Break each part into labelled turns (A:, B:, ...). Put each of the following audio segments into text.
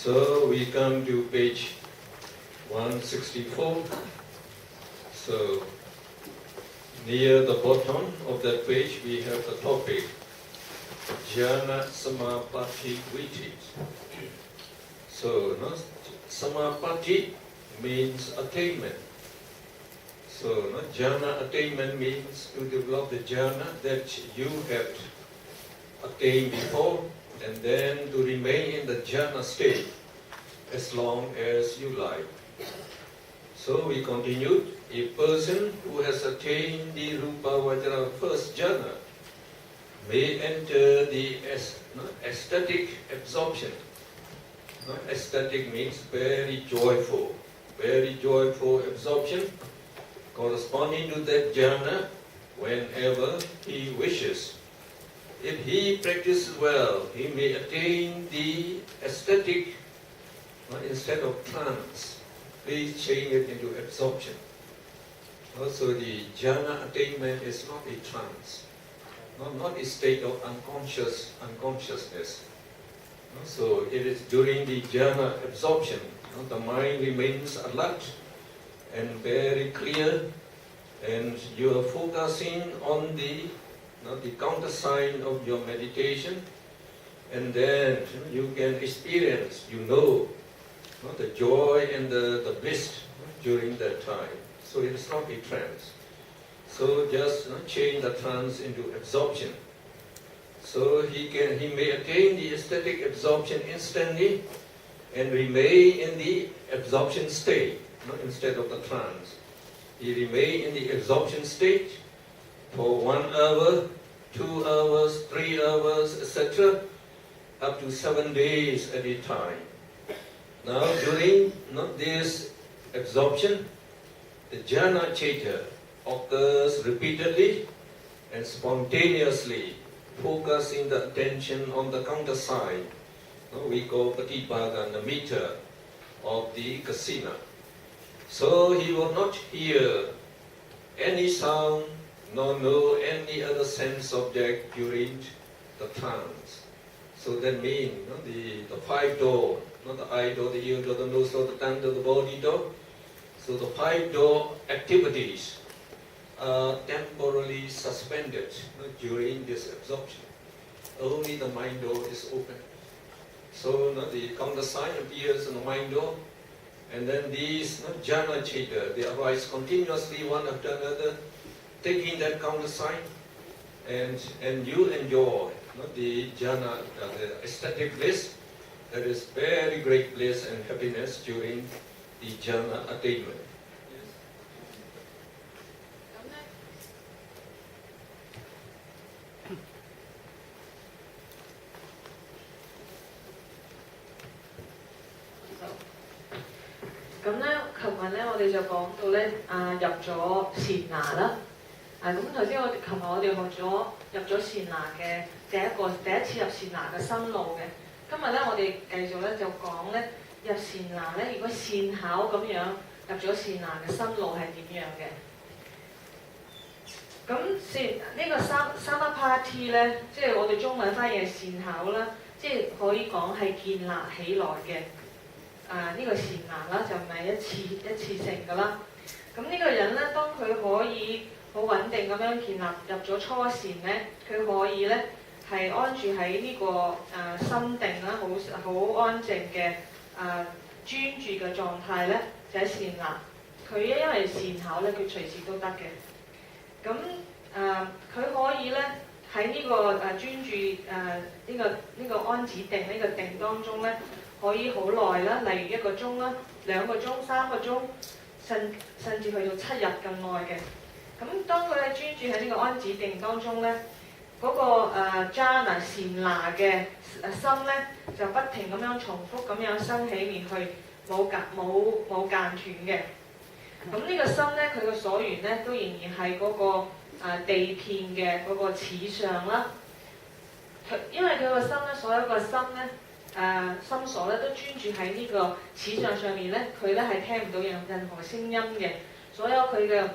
A: So we come to page 164. So near the bottom of that page we have the topic Jhana Samapatti Viti. So Samapatti means attainment. So jhana attainment means to develop the jhana that you have attained before, and then to remain in the jhana state as long as you like. So we continued. A person who has attained the Rupa Vajra first jhana may enter the ecstatic absorption. Ecstatic means very joyful absorption, corresponding to that jhana whenever he wishes. If he practices well, he may attain the ecstatic instead of trance. Please change it into absorption. Also, the jhana attainment is not a trance, not a state of unconsciousness. So it is during the jhana absorption, the mind remains alert and very clear, and you are focusing on the countersign of your meditation, and then you can experience, the joy and the bliss during that time. So it is not a trance. So just change the trance into absorption. So he may attain the ecstatic absorption instantly and remain in the absorption state instead of the trance. He remain in the absorption state for 1 hour, 2 hours, 3 hours, etc., up to 7 days at a time. Now during this absorption, the jhana chaita occurs repeatedly and spontaneously, focusing the attention on the countersign. We call Patipaga Namitta of the kasina. So he will not hear any sound nor know any other sense object during the trance. So that means the 5 door, not the eye door, the ear door, the nose door, the tongue door, the body door. So the 5 door activities are temporarily suspended during this absorption. Only the mind door is open. So the countersign appears in the mind door, and then these jhana chaita, they arise continuously one after another, taking that countersign, and you enjoy the jhana, the ecstatic bliss. That is very great bliss and happiness during the jhana attainment.
B: 咁咧，琴日咧我哋就講到咧入咗禪那啦。咁頭先琴日我哋學咗入咗禪那嘅第一次入禪那嘅心路嘅。今日咧我哋繼續咧就講咧入禪那咧，如果善巧咁樣入咗禪那嘅心路係點樣嘅？咁呢個三一 party 咧，即係我哋中文翻譯係善巧啦，即係可以講係建立起來嘅。呢個禪那啦，就唔係一次性㗎啦。咁呢個人咧，當佢可以好穩定咁樣建立入咗初禪咧，佢可以咧係安住喺呢個心定啦，好安靜嘅專注嘅狀態咧，就喺禪那。佢因為善巧咧，佢隨時都得嘅。咁佢可以咧喺呢個專注呢個安止定呢個定當中咧。可以好耐啦，例如1個鐘啦、2個鐘、3個鐘，甚至去到7日咁耐嘅。咁當佢喺專注喺呢個安止定當中咧，嗰、個jhana 禪那嘅心咧就不停咁樣重複咁樣升起面去，冇間斷嘅。咁呢個心咧，佢個所緣咧都仍然係嗰個地片嘅嗰個始相啦。因為佢個心咧，所有個心咧。心所咧都專注喺呢個始相上面咧，佢咧係聽唔到任何聲音嘅，所有佢嘅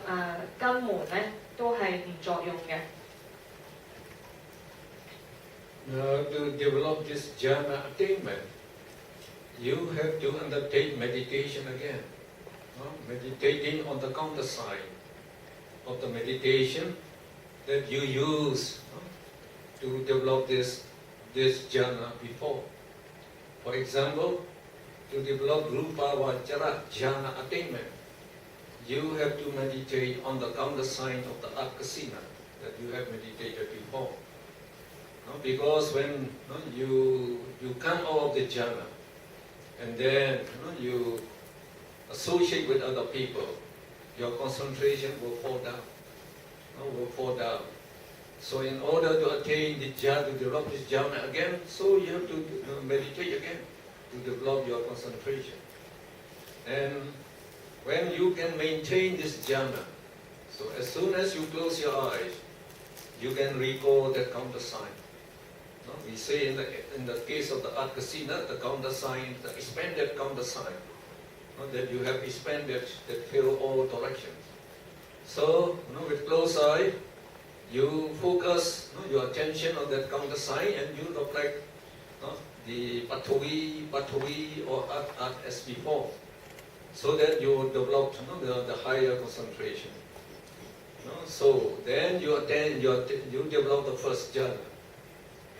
B: 根門咧都係唔作用嘅。
A: Now to develop this jhana attainment, you have to undertake meditation again. Meditating on the countersign of the meditation that you use to develop this jhana before. For example, to develop rupa vajara jhana attainment, you have to meditate on the countersign of the akasina that you have meditated before. Because when you come out of the jhana and then you associate with other people, your concentration will fall down. So in order to attain the jhana, to develop this jhana again, so you have to meditate again to develop your concentration. And when you can maintain this jhana, so as soon as you close your eyes, you can recall that countersign. We say in the case of the akasina, the countersign, the expanded countersign, that you have expanded that fill all directions. So, with closed eye, you focus your attention on that countersign and you reflect the Pathavi or At as before, so that you develop the higher concentration. So then you develop the first jhana.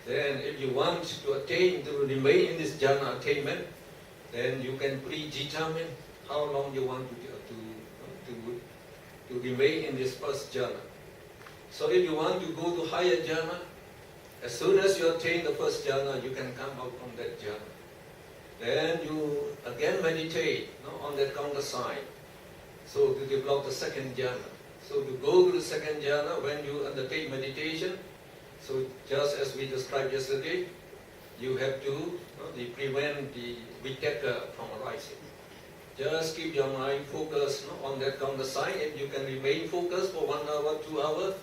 A: Then if you want to attain, to remain in this jhana attainment, then you can predetermine how long you want to remain in this first jhana. So if you want to go to higher jhana, as soon as you attain the first jhana, you can come out from that jhana. Then you again meditate on that countersign. So to develop the second jhana. So to go to the second jhana, when you undertake meditation, so just as we described yesterday, you have to prevent the vitaka from arising. Just keep your mind focused on that countersign. If you can remain focused for 1 hour, 2 hours,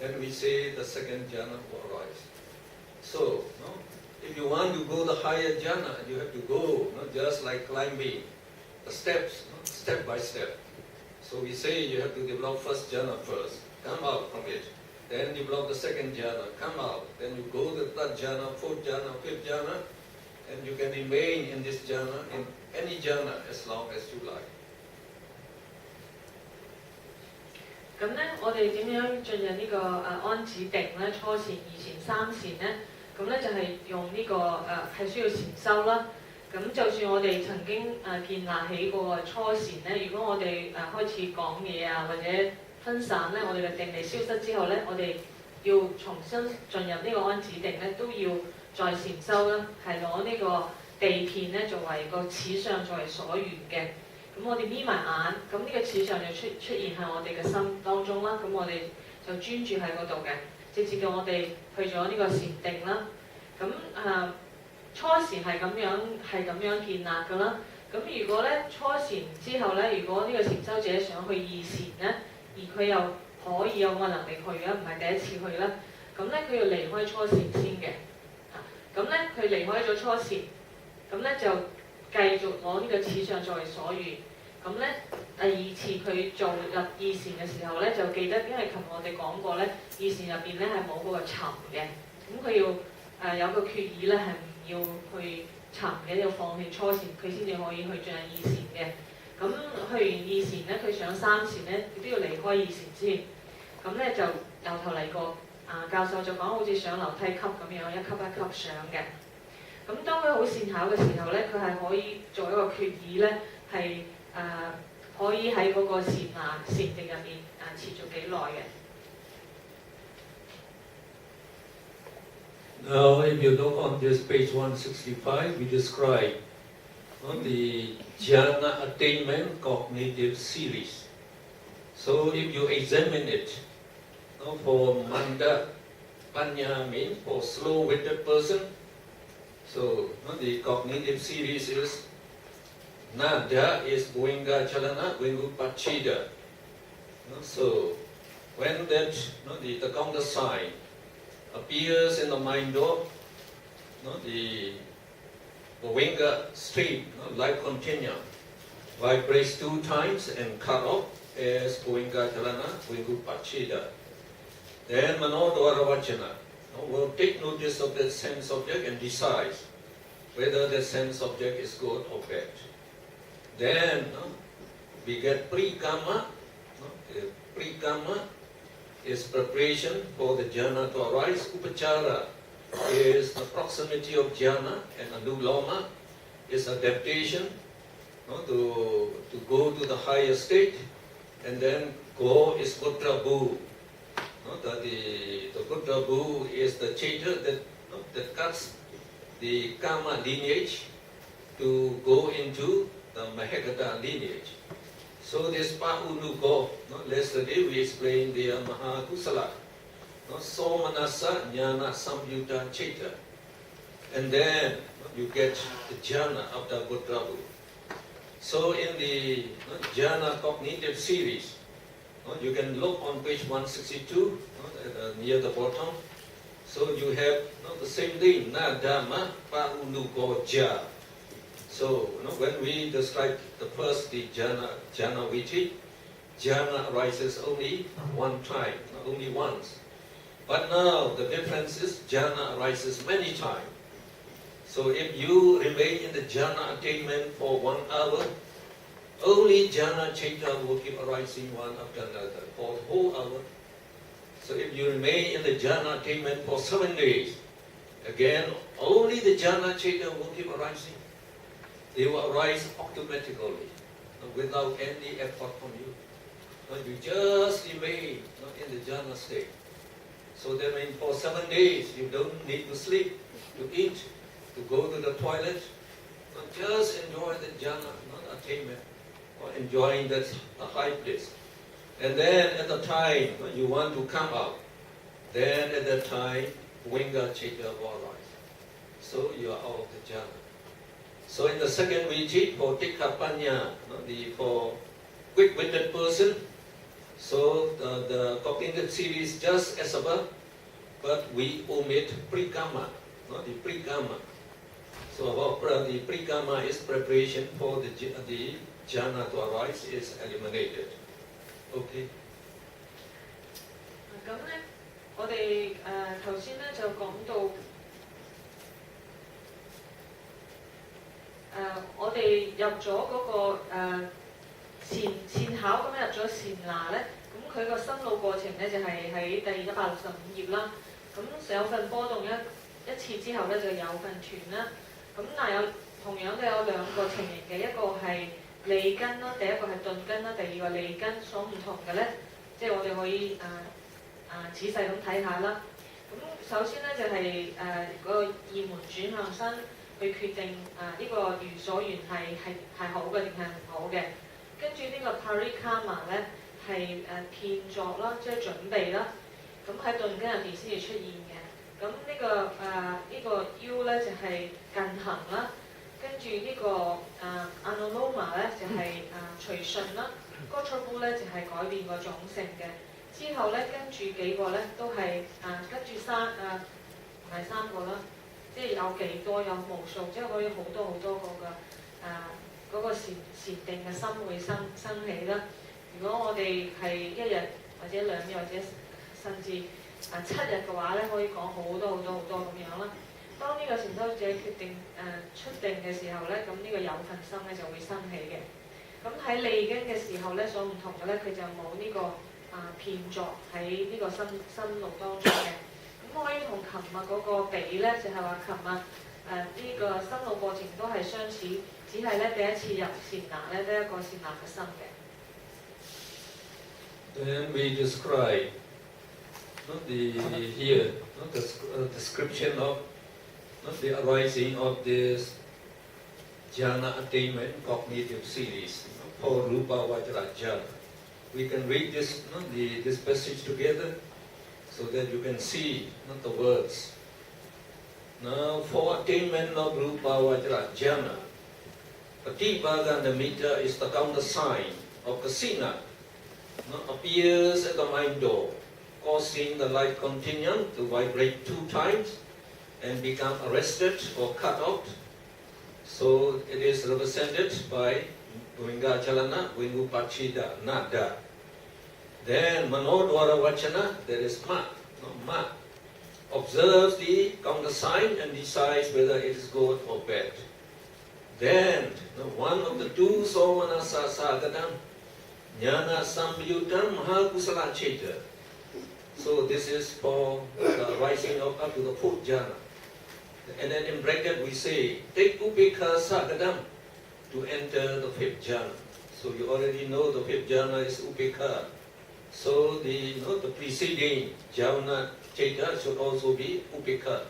A: then we say the second jhana will arise. So, if you want to go the higher jhana, you have to go just like climbing the steps, step by step. So we say you have to develop first jhana first, come out from it. Then develop the second jhana, come out. Then you go to the third jhana, fourth jhana, fifth jhana, and you can remain in this jhana, in any jhana, as long as you like.
B: 咁咧，我哋點樣進入呢個安止定咧？初禪、二禪、三禪咧，咁咧就係用呢個係需要禪修啦。咁就算我哋曾經建立起過初禪咧，如果我哋開始講嘢啊，或者分散咧，我哋嘅定力消失之後咧，我哋要重新進入呢個安止定咧，都要再禪修啦，係攞呢個地片咧作為個齒相作為所緣嘅。咁我哋眯埋眼，咁呢個齒相就出現喺我哋嘅心當中啦。咁我哋就專注喺嗰度嘅，直至到我哋去咗呢個禪定啦。咁初禪係咁樣建立㗎啦。咁如果咧初禪之後咧，如果呢個禪修者想去二禪咧，而佢又可以有個能力去嘅，唔係第一次去啦。咁咧佢要離開初禪先嘅。咁咧佢離開咗初禪，咁咧就繼續攞呢個齒相作為所緣。咁咧第二次佢做入二禪嘅時候咧，就記得，因為琴日我哋講過咧，二禪入邊咧係冇嗰個沉嘅。咁佢要有個決意咧，係唔要去沉嘅，要放棄初禪，佢先至可以去進入二禪嘅。咁去完二禪咧，佢上三禪咧，亦都要離開二禪先。咁咧就由頭嚟過。教授就講好似上樓梯級咁樣，一級一級上嘅。咁當佢好善巧嘅時候咧，佢係可以做一個決意咧，係可以喺嗰個禪定入面持續幾耐嘅。
A: Now, if you look on this page 165, we describe the jhana attainment cognitive series. So, if you examine it, for manda, panya means for slow-witted person. So, the cognitive series is nada is goinga chalana, vengupachida. So, when that the counter sign appears in the mind door, the goinga stream, life continuum, vibrates 2 times and cut off as goinga chalana, vengupachida. Then Manodvara Vachana will take notice of that sense object and decides whether the sense object is good or bad. Then we get pre-karma. Pre-karma is preparation for the jhana to arise. Upachara is the proximity of jhana, and anuloma is adaptation to go to the higher state, and then go is Gudrabhu. The Gudrabhu is the changer that cuts the karma lineage to go into the Mahagata lineage. So this Pa'unuko, yesterday we explained the Mahakusala, Somanasa Jnana Samyuta Chaita. And then you get the jhana of the Gudrabhu. So in the jhana cognitive series, you can look on page 162, near the bottom. So you have the same thing, Nadama Pa'unuko Ja. So when we describe the first, the jhana viti, jhana arises only one time, only once. But now the difference is jhana arises many times. So if you remain in the jhana attainment for 1 hour, only jhana chaita will keep arising one after another for the whole hour. So if you remain in the jhana attainment for 7 days, again only the jhana chaita will keep arising. They will arise automatically, without any effort from you. You just remain in the jhana state. So that means for 7 days you don't need to sleep, to eat, to go to the toilet. Just enjoy the jhana attainment, or enjoying that high place. And then at the time you want to come out, then at that time Vinga Chaita will arise. So you are out of the jhana. So in the second retreat for Tikkapanya, for quick-witted person, so the cognitive series just as above, but we omit pre-karma, the pre-karma. So the pre-karma is preparation for the jhana to arise is eliminated. Okay.
B: 咁咧，我哋頭先咧就講到。我哋入咗嗰個善巧咁入咗善那咧，咁佢個生老過程咧就係喺第165頁啦。咁有份波動一次之後咧就有份斷啦。咁但係同樣都有兩個情形嘅，一個係利根啦，第一個係頓根啦，第二個利根所唔同嘅咧，即係我哋可以仔細咁睇下啦。咁首先咧就係個二門轉向身。去決定呢個如所緣係好嘅定係唔好嘅，跟住呢個 parikarma 咧係騙作啦，即係準備啦，咁喺頓根入邊先至出現嘅。咁呢個 U 咧就係近行啦，跟住呢個anuloma 咧就係隨順啦 ，gotrabu 咧就係改變個種性嘅。之後咧跟住幾個咧都係跟住唔係3個啦。即係有幾多有無數，即係可以好多個嗰個禪定嘅心會生起啦。如果我哋係1日或者2日或者甚至7日嘅話咧，可以講好多咁樣啦。當呢個禪修者決定出定嘅時候咧，咁呢個有份心咧就會生起嘅。咁喺利根嘅時候咧，所唔同嘅咧，佢就冇呢個騙作喺呢個心路當中嘅。咁可以同琴日嗰個比咧，就係話琴日呢個心路過程都係相似，只係咧第一次入善那咧得一個善那嘅心嘅。
A: Then we describe the description of the arising of this jhana attainment cognitive series for Rupa Vajra jhana. We can read this passage together. So that you can see the words. Now, for attainment of Rupa Vajra jhana, Patipaga Namitta is the countersign of Kasina, appears at the mind door, causing the light continuum to vibrate 2 times and become arrested or cut out. So it is represented by Vinga Chalana, Vinupachida, Nada. Then Manodwara Vachana, there is Ma. observes the countersign and decides whether it is good or bad. Then one of the two somanasa sagadam jnana samyutam mahakusala cheta. So this is for the rising up to the fourth jhana. And then in bracket we say, take upekha sagadam to enter the fifth jhana. So you already know the fifth jhana is upekha. So the preceding jhana cheta should also be upekha.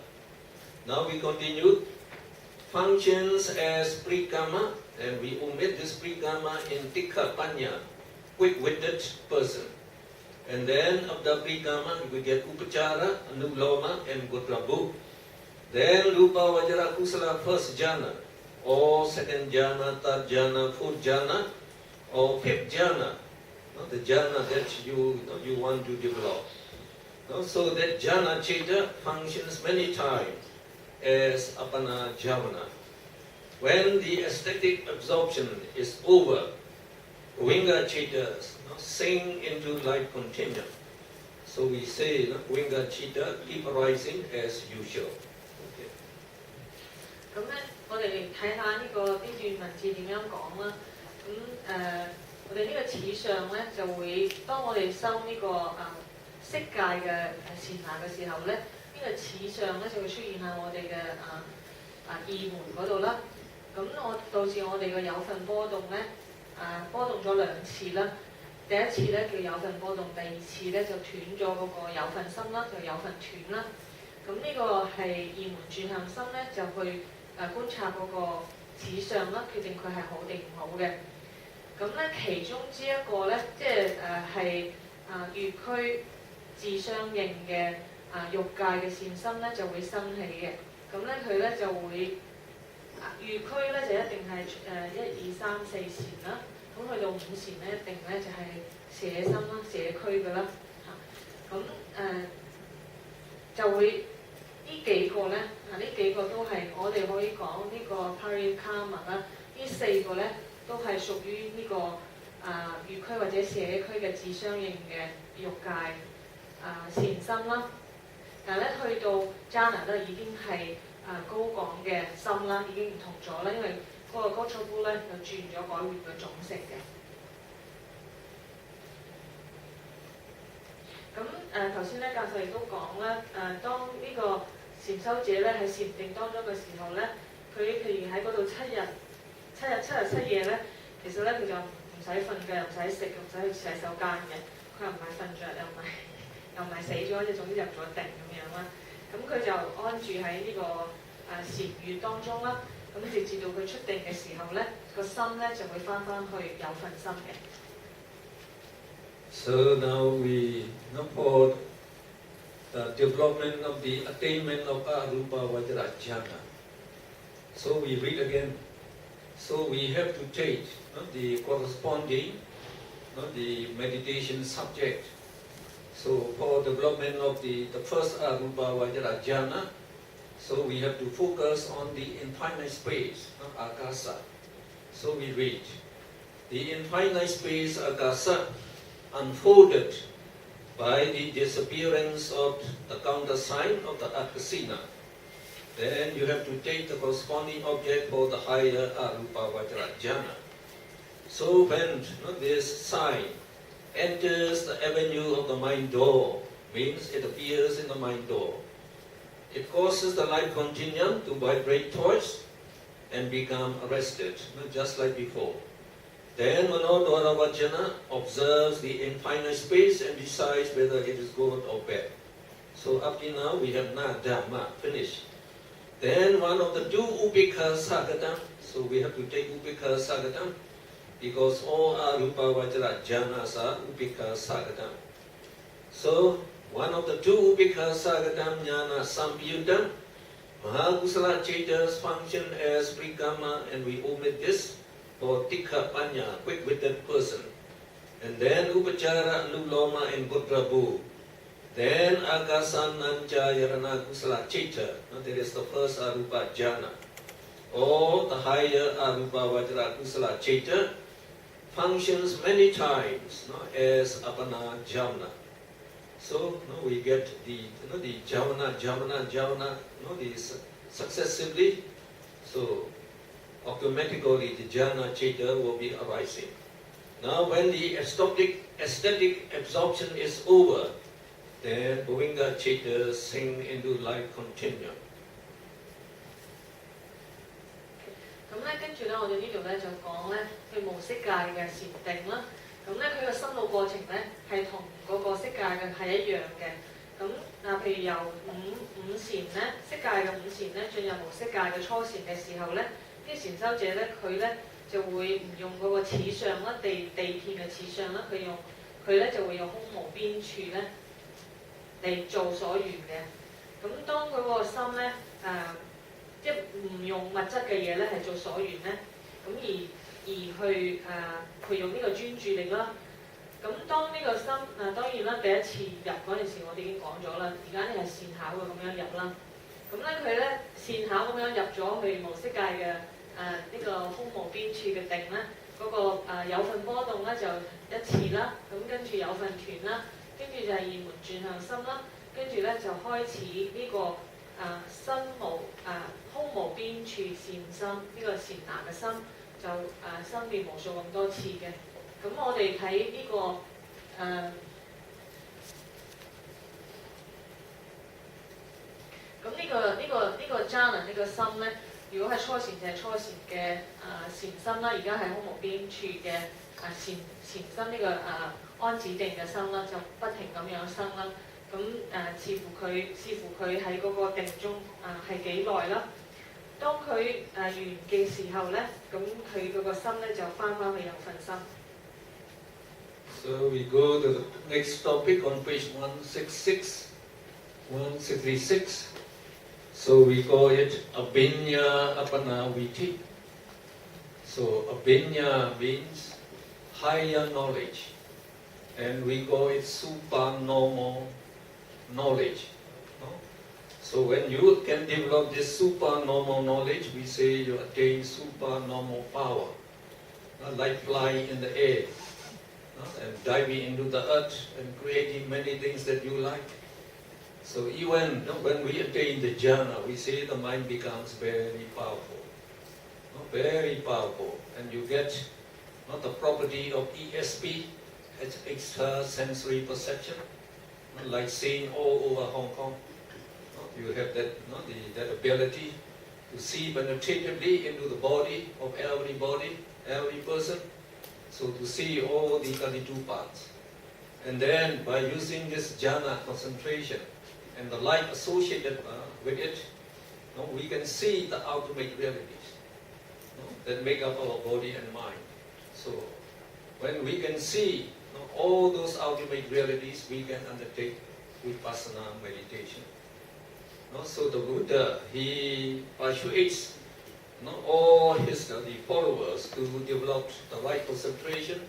A: Now we continue. Functions as prekama, and we omit this prekama in tikha panya, quick-witted person. And then after prekama we get upachara, anuloma, and gotrabhu. Then rupa vajra kusala first jhana, or second jhana, third jhana, fourth jhana, or fifth jhana. The jhana that you want to develop. So that jhana cheta functions many times as apana javana. When the aesthetic absorption is over, vinga chetas sink into life continuum. So we say vinga cheta keep arising as usual.
B: 咁咧，我哋睇下呢個呢段文字點樣講啦。我哋呢個此相咧就會，當我哋修呢個色界嘅禪那嘅時候咧，呢個此相咧就會出現喺我哋嘅意門嗰度啦。咁導致我哋嘅有份波動咧，波動咗兩次啦。第一次咧叫有份波動，第二次咧就斷咗嗰個有份心啦，就有份斷啦。咁呢個係意門轉向心咧，就去觀察嗰個此相啦，決定佢係好定唔好嘅。咁咧其中之一個咧，即係係月區自相應嘅欲界嘅善心咧，就會生起嘅。咁咧佢咧就會月區咧就一定係1、2、3、4禪啦。咁去到5禪咧，一定咧就係捨心啦、捨區嘅啦嚇。咁就會呢幾個咧，呢幾個都係我哋可以講呢個 parikarma 啦。呢4個咧都係屬於呢個月區或者捨區嘅自相應嘅欲界善心啦。但係咧去到 jhana 咧已經係高廣嘅心啦，已經唔同咗啦，因為嗰個 gotrabhu 咧就轉咗改換嘅種性嘅。咁頭先咧教授亦都講啦，當呢個禪修者咧喺禪定當中嘅時候咧，佢譬如喺嗰度7日7夜咧，其實咧佢就唔使瞓嘅，又唔使食，又唔使去洗手間嘅，佢又唔係瞓着，又唔係死咗，即係總之入咗定咁樣啦。咁佢就安住喺呢個禪月當中啦。咁直至到佢出定嘅時候咧，個心咧就會翻去有份心嘅。
A: So now we for the development of the attainment of arupa vajra jhana. So we read again. So we have to take the corresponding the meditation subject. So for development of the first arupa vajra jhana, so we have to focus on the infinite space, akasa. So we read, the infinite space akasa unfolded by the disappearance of the countersign of the akasina. Then you have to take the corresponding object for the higher arupa vajra jhana. So when this sign enters the avenue of the mind door, means it appears in the mind door. It causes the life continuum to vibrate twice and become arrested, just like before. Then Manodhara Vajana observes the infinite space and decides whether it is good or bad. So up to now we have na dhamma, finished. Then one of the two upekha sagatam, so we have to take upekha sagatam, because all arupa vajra jhanas are upekha sagatam. So one of the two upekha sagatam jnana sampyutam, mahakusala chetas function as prekama, and we omit this for tikha panya, quick-witted person. And then upachara, anuloma, and gotrabhu. Then akasanancha yarana kusala cheta, that is the first arupa jhana. Or the higher arupa vajra kusala cheta functions many times as apana jhana. So we get the the jhana, successively. So automatically the jhana chitta will be arising. Now when the aesthetic absorption is over, then Govinda chitta sink into life continuum.
B: 咁咧，跟住咧，我哋呢度咧就講咧，佢無色界嘅禪定啦。咁咧，佢個心路過程咧係同嗰個色界嘅係一樣嘅。咁譬如由五禪咧，色界嘅五禪咧，進入無色界嘅初禪嘅時候咧，啲禪修者咧，佢咧就會唔用嗰個此相啦，地片嘅此相啦，佢咧就會用空無邊處咧嚟做所緣嘅。咁當佢個心咧即係唔用物質嘅嘢咧，係做所緣咧，咁而去培養呢個專注力啦。咁當呢個心當然啦，第一次入嗰陣時，我哋已經講咗啦。而家咧係善巧嘅咁樣入啦。咁咧佢咧善巧咁樣入咗去無色界嘅呢個空無邊處嘅定咧，嗰、個有份波動咧就一次啦。咁跟住有份團啦，跟住就係二門轉向心啦，跟住咧就開始呢、個。身無空無邊處善心，呢、個善拿嘅心就生變無數咁多次嘅。咁我哋睇呢個咁呢個 jhana 呢個心咧，如果係初禪就係初禪嘅禪心啦，而家係空無邊處嘅禪心呢個安止定嘅心啦，就不停咁樣生啦。咁視乎佢喺嗰個定中係幾耐啦。當佢完嘅時候咧，咁佢嗰個心咧就翻去有份心。
A: So we go to the next topic on page 166. So we call it Abhinya Apanaviti. So Abhinya means higher knowledge, and we call it supernormal knowledge. So when you can develop this supernormal knowledge, we say you attain supernormal power, like flying in the air, and diving into the earth and creating many things that you like. So even when we attain the jhana, we say the mind becomes very powerful, and you get the property of ESP, extra sensory perception, like seeing all over Hong Kong. You have that ability to see penetratively into the body of every person. So to see all the 32 parts. And then by using this jhana concentration and the light associated with it, we can see the ultimate realities that make up our body and mind. So when we can see all those ultimate realities, we can undertake vipassana meditation. So the Buddha, he persuades all his followers to develop the right concentration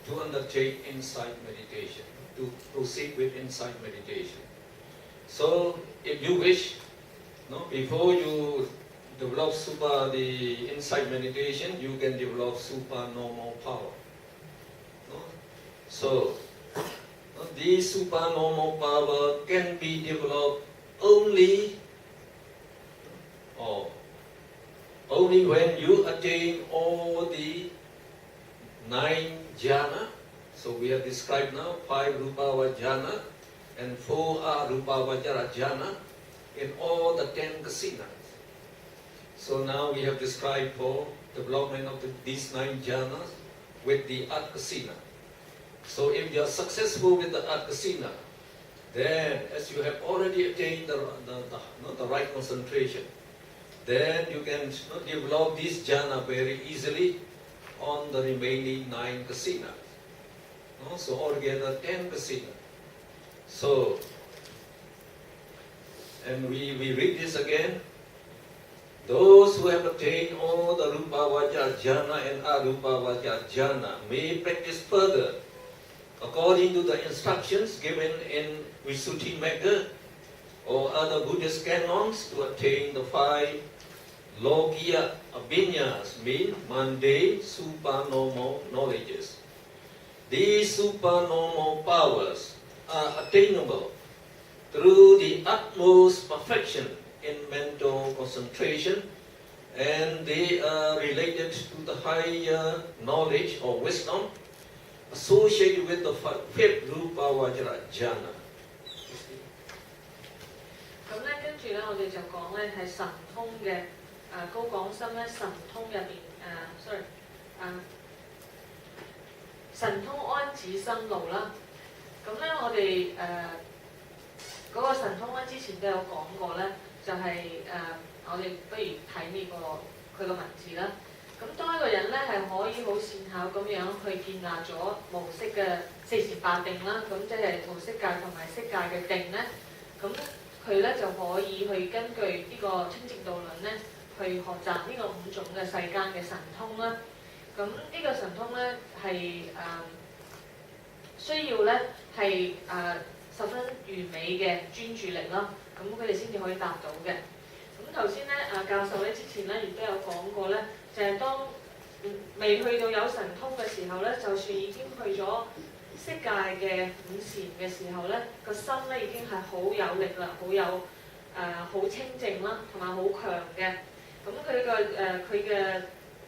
A: to undertake insight meditation, to proceed with insight meditation. So if you wish, before you develop the insight meditation, you can develop supernormal power. So this supernormal power can be developed only when you attain all the 9 jhana. So we have described now 5 Rupava jhana and 4 Arupavajara jhana in all the 10 kasinas. So now we have described for development of these 9 jhanas with the Art kasina. So if you are successful with the Art kasina, then as you have already attained the right concentration, then you can develop this jhana very easily on the remaining 9 kasinas. So altogether 10 kasinas. So, and we read this again. Those who have attained all the Rupavajara jhana and Arupavajara jhana may practice further according to the instructions given in Visuddhimagga or other Buddhist canons to attain the 5 Lokiya Abhinyas, mean mundane supernormal knowledges. These supernormal powers are attainable through the utmost perfection in mental concentration, and they are related to the higher knowledge or wisdom associated with the fifth Rupa Vajra Jhana.
B: 咁咧，跟住咧，我哋就講咧係神通嘅高廣深咧，神通入邊神通安止心路啦。咁咧，我哋嗰個神通咧，之前都有講過咧，就係我哋不如睇呢個佢個文字啦。咁當一個人咧係可以好善巧咁樣去建立咗無色嘅四禪八定啦，咁即係無色界同埋色界嘅定咧，咁佢咧就可以去根據呢個清淨道論咧，去學習呢個五種嘅世間嘅神通啦。咁呢個神通咧係需要咧係十分完美嘅專注力啦，咁佢哋先至可以達到嘅。咁頭先咧教授咧之前咧亦都有講過咧，就係當未去到有神通嘅時候咧，就算已經去咗色界嘅五禪嘅時候咧，個心咧已經係好有力啦，好有好清淨啦，同埋好強嘅。咁佢嘅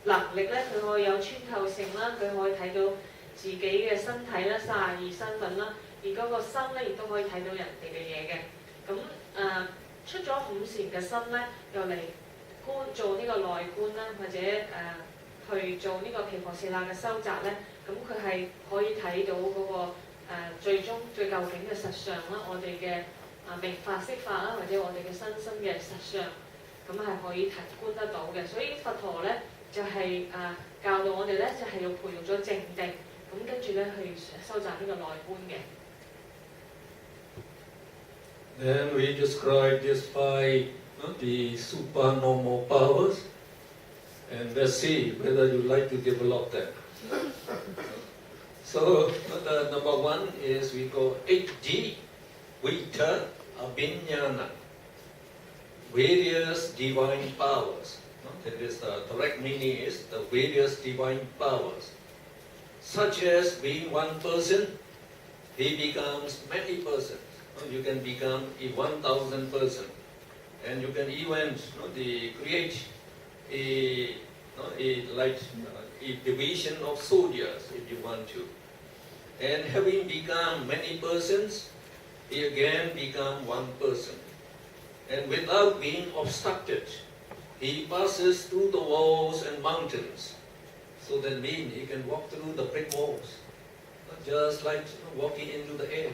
B: 能力咧，佢可以有穿透性啦，佢可以睇到自己嘅身體啦、32身份啦，而嗰個心咧亦都可以睇到人哋嘅嘢嘅。咁出咗五禪嘅心咧，又嚟做呢個內觀啦，或者去做呢個毗婆舍那嘅修習咧，咁佢係可以睇到嗰個最終最究竟嘅實相啦，我哋嘅明法色法啦，或者我哋嘅身心嘅實相，咁係可以提觀得到嘅。所以佛陀咧就係教導我哋咧，就係要培育咗靜定，咁跟住咧去修習呢個內觀嘅。
A: Then we describe this by the supernormal powers, and let's see whether you like to develop them. So the number one is we go 8G, Vita Abhinyana, various divine powers. That is the correct meaning is the various divine powers. Such as being one person, he becomes many persons. You can become a 1,000 person, and you can even create a division of soldiers if you want to. And having become many persons, he again become one person. And without being obstructed, he passes through the walls and mountains. So that means he can walk through the brick walls, just like walking into the air.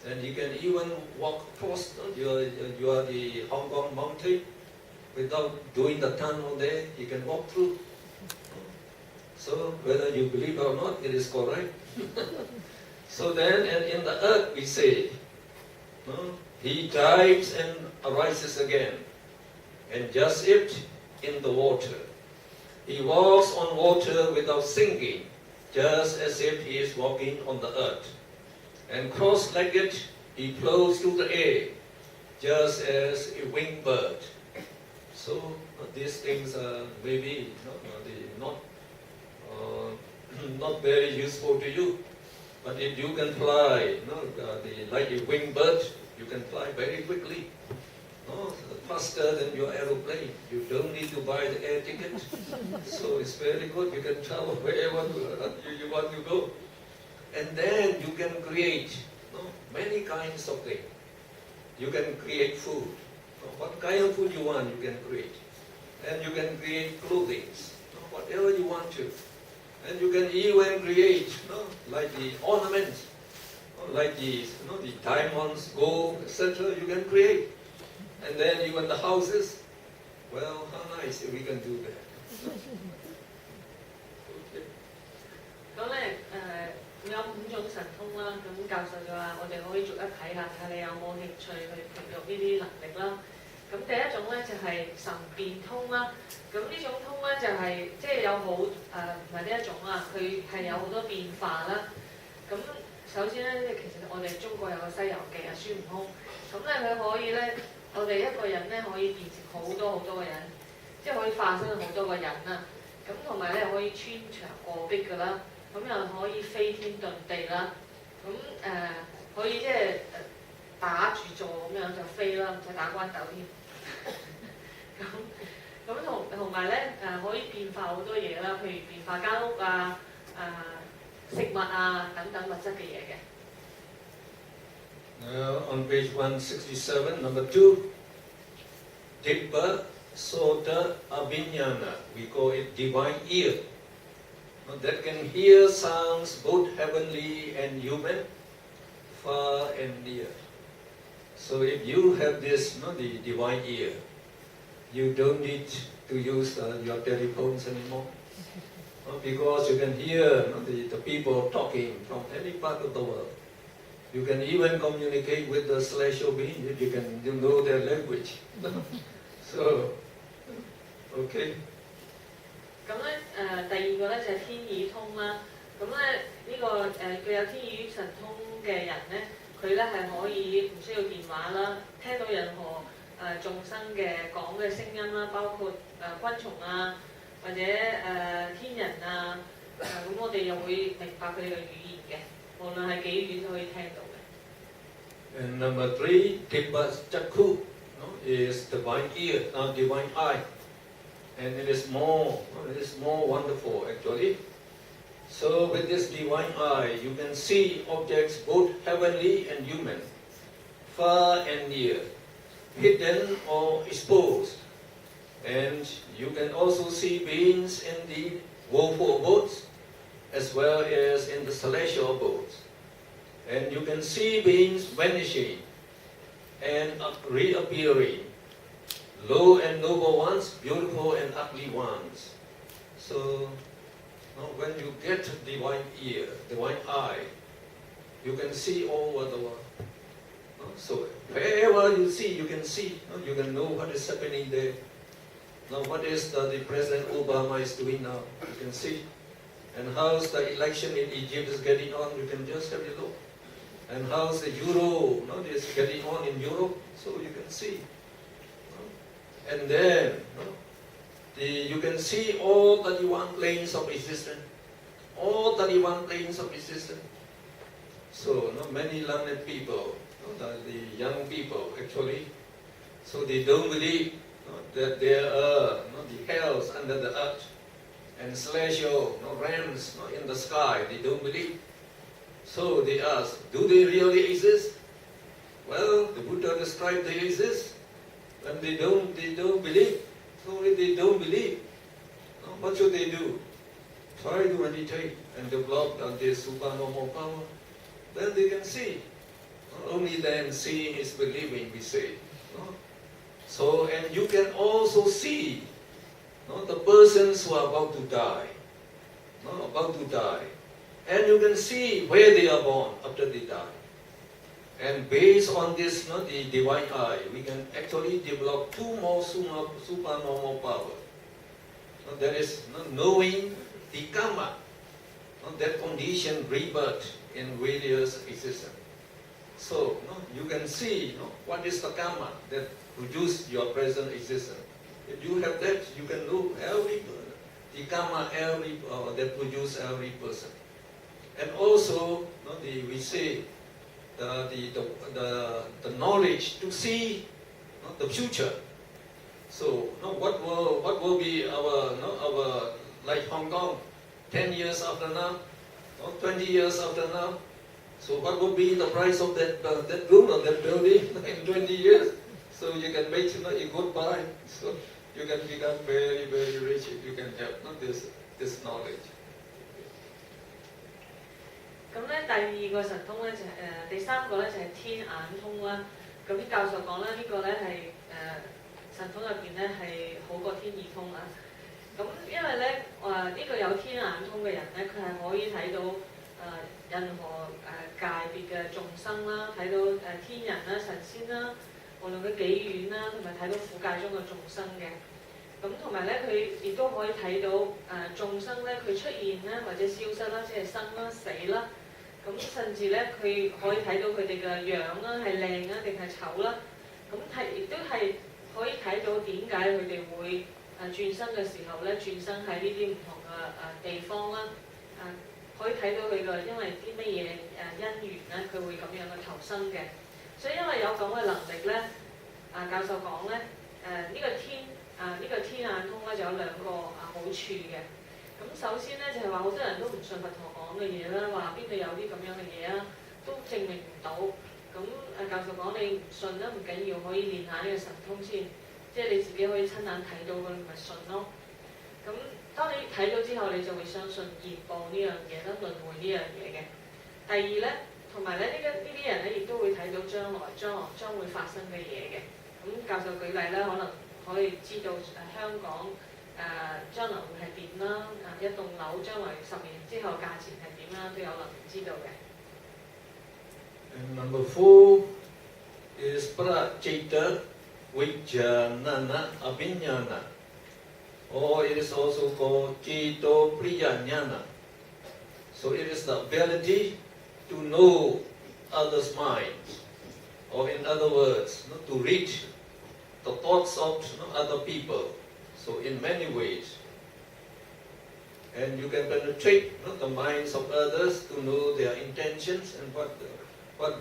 A: And you can even walk across the Hong Kong mountain without doing the tunnel there. You can walk through. So whether you believe or not, it is correct. So then, and in the earth we say, he dives and arises again, and just it in the water. He walks on water without sinking, just as if he is walking on the earth. And cross-legged, he floats through the air, just as a winged bird. So these things are maybe not very useful to you. But if you can fly, like a winged bird, you can fly very quickly, faster than your aeroplane. You don't need to buy the air ticket. So it's very good. You can travel wherever you want to go. And then you can create many kinds of things. You can create food. What kind of food you want, you can create. And you can create clothing, whatever you want to. And you can even create, like the ornaments, like the diamonds, gold, etc. You can create. And then even the houses. Well, how nice if we can do that. Okay.
B: 咁咧有5種神通啦，咁教授就話我哋可以逐一睇下，睇下你有冇興趣去培育呢啲能力啦。咁第一種咧就係神變通啦，咁呢種通咧就係即係有好唔係呢一種啊，佢係有好多變化啦。咁首先咧，其實我哋中國有個《西遊記》啊，孫悟空，咁咧佢可以咧，我哋一個人咧可以變成好多好多個人，即係可以化身好多個人啦。咁同埋咧可以穿牆過壁㗎啦。咁又可以飛天遁地啦，咁可以即係打住坐咁樣就飛啦，唔使打關鬥添。咁同埋咧可以變化好多嘢啦，譬如變化間屋啊、食物啊等等物質嘅嘢嘅。
A: On page 167, number 2, Tibba Sota Abhinyana, we call it divine ear. That can hear sounds both heavenly and human, far and near. So if you have this, the divine ear, you don't need to use your telephones anymore. Because you can hear the people talking from any part of the world. You can even communicate with the celestial being if you know their language. So, okay.
B: 咁咧第二個咧就係天耳通啦。咁咧呢個具有天耳神通嘅人咧，佢咧係可以唔需要電話啦，聽到任何眾生嘅講嘅聲音啦，包括昆蟲啊，或者天人啊，咁我哋又會明白佢哋嘅語言嘅，無論係幾遠都可以聽到嘅。
A: And number 3, Tibba Chakku is divine ear, divine eye. And it is more wonderful actually. So with this divine eye, you can see objects both heavenly and human, far and near, hidden or exposed. And you can also see beings in the woeful abodes, as well as in the celestial abodes. And you can see beings vanishing and reappearing. Low and noble ones, beautiful and ugly ones. So, when you get divine ear, divine eye, you can see all over the world. So, wherever you see, you can see. You can know what is happening there. Now, what is the President Obama is doing now? You can see. And how's the election in Egypt is getting on? You can just have a look. And how's the Euro is getting on in Europe? So you can see. And then you can see all 31 planes of existence. All 31 planes of existence. So many learned people, the young people actually, so they don't believe that there are the hells under the earth and celestial realms in the sky. They don't believe. So they ask, do they really exist? Well, the Buddha described they exist. And they don't believe. So if they don't believe, what should they do? Try to meditate and develop this supernormal power. Then they can see. Only then seeing is believing, we say. So, and you can also see the persons who are about to die. And you can see where they are born after they die. And based on this, the divine eye, we can actually develop 2 more supernormal power. That is knowing the karma, that condition rebirth in various existence. So you can see what is the karma that produces your present existence. If you have that, you can know the karma that produces every person. And also, we say the knowledge to see the future. So, what will be our like Hong Kong 10 years after now, 20 years after now? So, what will be the price of that room or that building in 20 years? So you can make a good buy. So you can become very, very rich if you can have this knowledge.
B: 咁咧第二個神通咧就係第三個咧就係天眼通啦。咁啲教授講啦，呢個咧係神通入邊咧係好過天耳通啊。咁因為咧呢個有天眼通嘅人咧，佢係可以睇到任何界別嘅眾生啦，睇到天人啦、神仙啦，無論佢幾遠啦，同埋睇到苦界中嘅眾生嘅。咁同埋咧，佢亦都可以睇到眾生咧，佢出現啦或者消失啦，即係生啦、死啦。咁甚至咧，佢可以睇到佢哋嘅樣啦，係靚啊定係醜啦。咁亦都係可以睇到點解佢哋會轉生嘅時候咧，轉生喺呢啲唔同嘅地方啦。可以睇到佢個因為啲乜嘢因緣咧，佢會咁樣去投生嘅。所以因為有咁嘅能力咧，教授講咧，呢個天眼通咧就有兩個好處嘅。咁首先咧就係話好多人都唔信佛陀講嘅嘢啦，話邊度有啲咁樣嘅嘢啊，都證明唔到。咁教授講你唔信都唔緊要，可以練下呢個神通先，即係你自己可以親眼睇到佢咪信咯。咁當你睇到之後，你就會相信業報呢樣嘢啦，輪迴呢樣嘢嘅。第二咧，同埋咧呢啲人咧亦都會睇到將會發生嘅嘢嘅。咁教授舉例啦，可能可以知道香港將來會係點啦，一棟樓將來10年之後價錢係點啦，都有能力知道嘅。
A: And number 4 is Pracita Vijnana Abhinyana, or it is also called Cito Priyanyana. So it is the ability to know others' minds, or in other words, to read the thoughts of other people. So in many ways, and you can penetrate the minds of others to know their intentions and what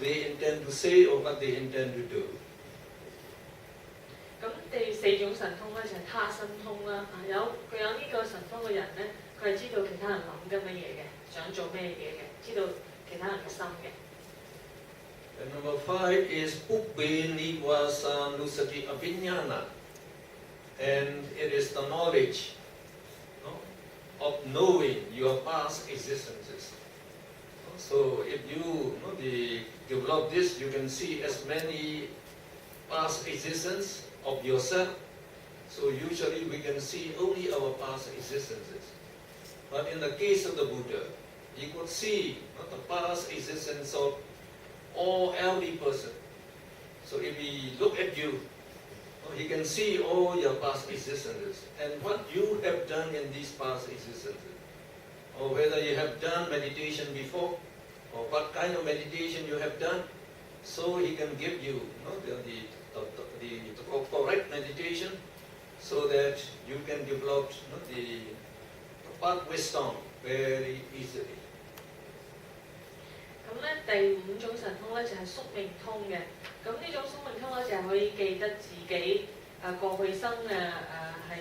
A: they intend to say or what they intend to do.
B: 咁第4種神通咧就係他心通啦。具有呢個神通嘅人咧，佢係知道其他人諗緊乜嘢嘅，想做咩嘢嘅，知道其他人嘅心嘅。
A: And number 5 is Ubbe Nivasanusati Abhinyana, and it is the knowledge of knowing your past existences. So if you develop this, you can see as many past existences of yourself. So usually we can see only our past existences. But in the case of the Buddha, he could see the past existence of every person. So if he look at you, he can see all your past existences and what you have done in these past existences. Or whether you have done meditation before, or what kind of meditation you have done, so he can give you the correct meditation, so that you can develop the path wisdom very easily.
B: 咁咧第5種神通咧就係宿命通嘅。咁呢種宿命通咧就係可以記得自己過去生係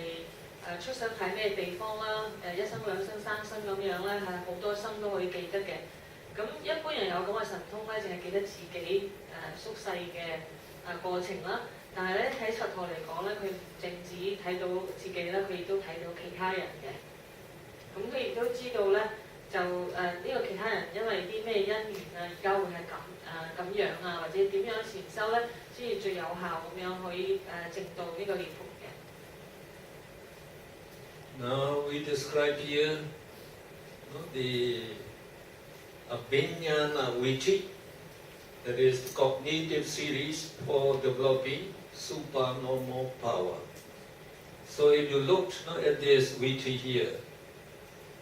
B: 出生喺咩地方啦，一生兩生三生咁樣咧，係好多生都可以記得嘅。咁一般人有咁嘅神通咧，淨係記得自己宿世嘅過程啦。但係咧喺佛陀嚟講咧，佢唔淨止睇到自己啦，佢亦都睇到其他人嘅。咁佢亦都知道咧，就呢個其他人因為啲咩因緣而家會係咁樣或者點樣禪修咧，先至最有效咁樣可以證到呢個涅槃嘅。
A: Now we describe here the Abhinyana Vichi, that is the cognitive series for developing supernormal power. So if you look at this Vichi here,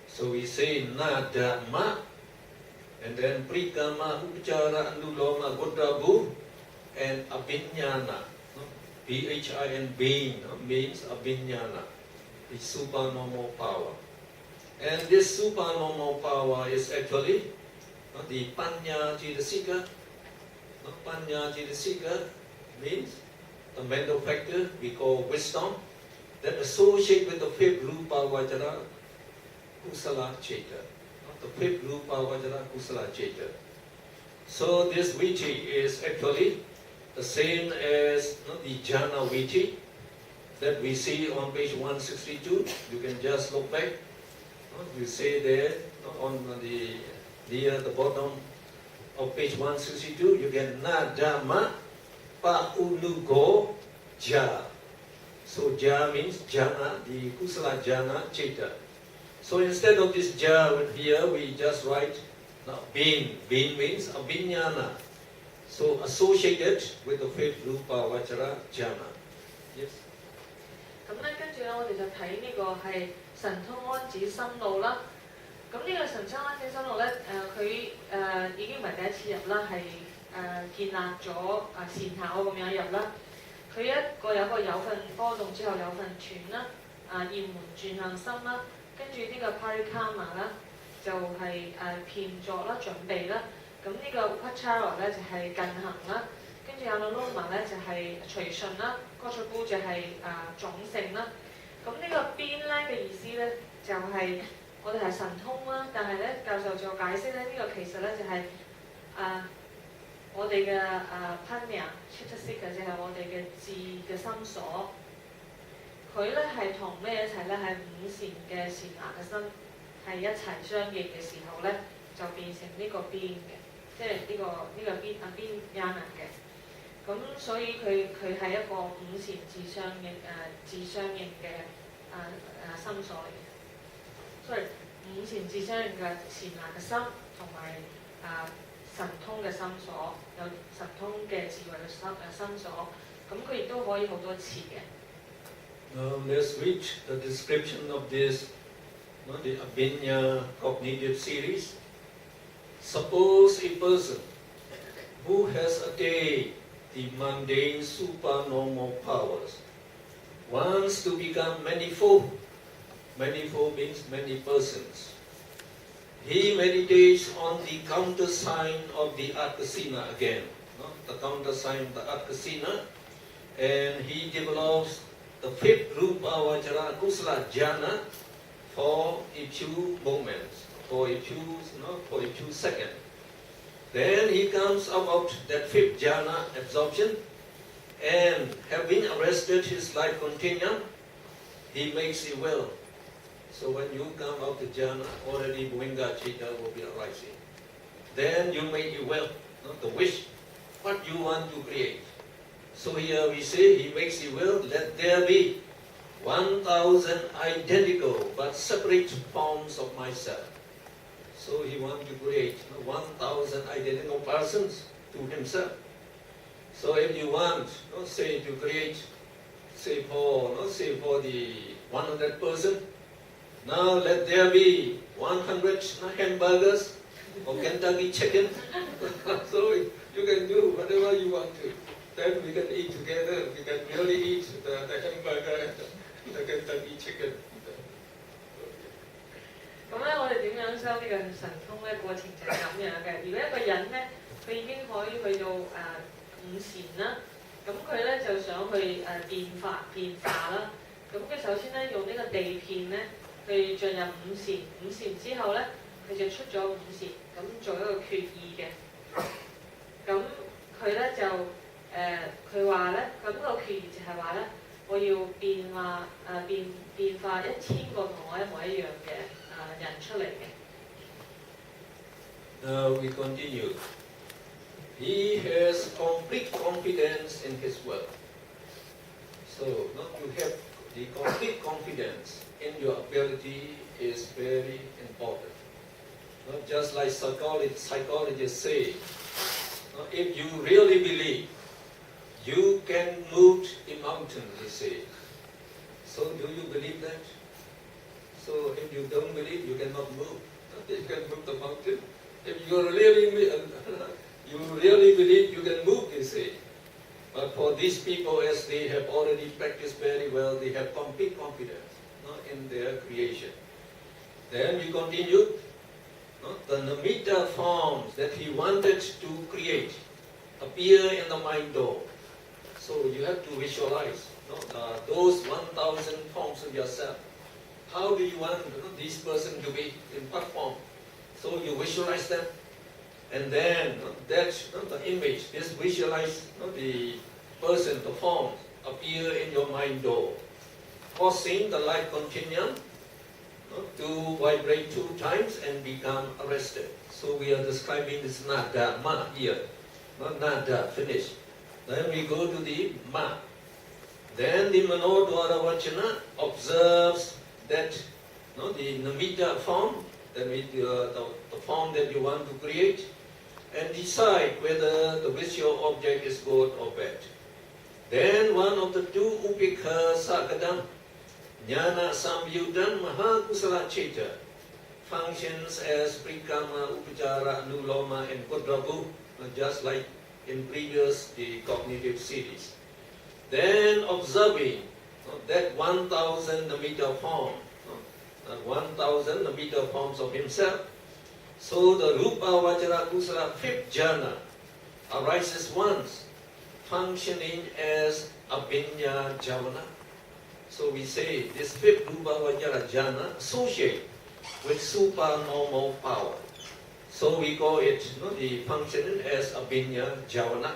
A: so we say Nadama, and then Prikama, Upachara, Anuloma, Godrabu, and Abhinyana. Bhin, being, means Abhinyana, the supernormal power. And this supernormal power is actually the Panya Jitasika. Panya Jitasika means the mental factor we call wisdom that associate with the 5th Rupa Vajra Kusala Cheta. The 5th Rupa Vajra Kusala Cheta. So this Vichi is actually the same as the Jhana Vichi that we see on page 162. You can just look back. You say there on near the bottom of page 162, you get Nadama Paunugo Ja. So Ja means Jhana, the Kusala Jhana Cheta. So instead of this Ja here, we just write Bin. Bin means Abhinyana. So associated with the 5th Rupa Vajra Jhana. Yes.
B: 咁咧，跟住咧，我哋就睇呢個係神通安止心路啦。咁呢個神通安止心路咧，佢已經唔係第一次入啦，係建立咗善巧咁樣入啦。佢有個有份波動之後有份轉啦，焰門轉向心啦，跟住呢個 parikama 啦，就係遍作啦、準備啦。咁呢個 Upachara 咧就係進行啦，跟住 Anuloma 咧就係隨順啦 ，Gotrabu 就係種性啦。咁呢個邊咧嘅意思咧就係、我哋係神通啦，但係咧教授就解釋咧呢、個其實咧就係、我哋嘅Panya Chitta-Sika 就係我哋嘅智嘅心所。佢咧係同咩一齊咧？係五禪嘅善拿嘅心係一齊相應嘅時候咧，就變成呢個邊嘅，即係呢個邊Yana 嘅。咁所以佢係一個五禪自相應嘅心所嚟嘅。所以五禪自相應嘅善拿嘅心同埋神通嘅心所，有神通嘅智慧嘅心所。咁佢亦都可以好多次嘅。
A: Now let's read the description of this, the Abhidhamma cognitive series. Suppose a person who has attained the mundane supernormal powers wants to become manifold. Manifold means many persons. He meditates on the countersign of the Arkasina again, the countersign of the Arkasina, and he develops the fifth Rupa Vajra Kusala Jhana for a few moments, for a few seconds. Then he comes about that fifth jhana absorption, and having arrested his life continuum, he makes a will. So when you come out the jhana, already Bhuvinga Chitta will be arising. Then you make a will, the wish, what you want to create. So here we say he makes a will, let there be 1,000 identical but separate forms of myself. So he wants to create 1,000 identical persons to himself. So if you want, say to create, say for the 100 person, now let there be 100 hamburgers or Kentucky chicken. So you can do whatever you want to. Then we can eat together. We can really eat the hamburger and the Kentucky chicken.
B: 咁咧，我哋點樣修呢個神通咧？過程就係咁樣嘅。如果一個人咧，佢已經可以去到五禪啦，咁佢咧就想去變化啦。咁佢首先咧用呢個地片咧去進入五禪，五禪之後咧佢就出咗五禪，咁做一個決意嘅。咁佢咧就佢話咧，咁個決意就係話咧，我要變化1000個同我一模一樣嘅人出嚟嘅。
A: Now we continue. He has complete confidence in his work. So you have the complete confidence in your ability is very important. Just like psychologists say, if you really believe, you can move a mountain, they say. So do you believe that? So if you don't believe, you cannot move. You can move the mountain. If you really believe, you can move, they say. But for these people, as they have already practiced very well, they have complete confidence in their creation. Then we continue. The namitta forms that he wanted to create appear in the mind door. So you have to visualize those 1,000 forms of yourself. How do you want this person to be in what form? So you visualize them, and then the image, this visualize the person, the form appear in your mind door, causing the life continuum to vibrate 2 times and become arrested. So we are describing this nada, ma here. Nada, finish. Then we go to the ma. Then the manodvara vachana observes that the namitta form, the form that you want to create, and decide whether the visual object is good or bad. Then one of the 2 upekha sakadam, jnana samyudam mahakusala chitta, functions as prikama, upachara, anuloma, and kodrabu, just like in previous the cognitive series. Then observing that 1,000 namitta form, 1,000 meter forms of himself. So the Rupa Vajra Kusala fifth jhana arises once, functioning as Abhinya Javana. So we say this fifth Rupa Vajra jhana associate with supernormal power. So we call it the functioning as Abhinya Javana.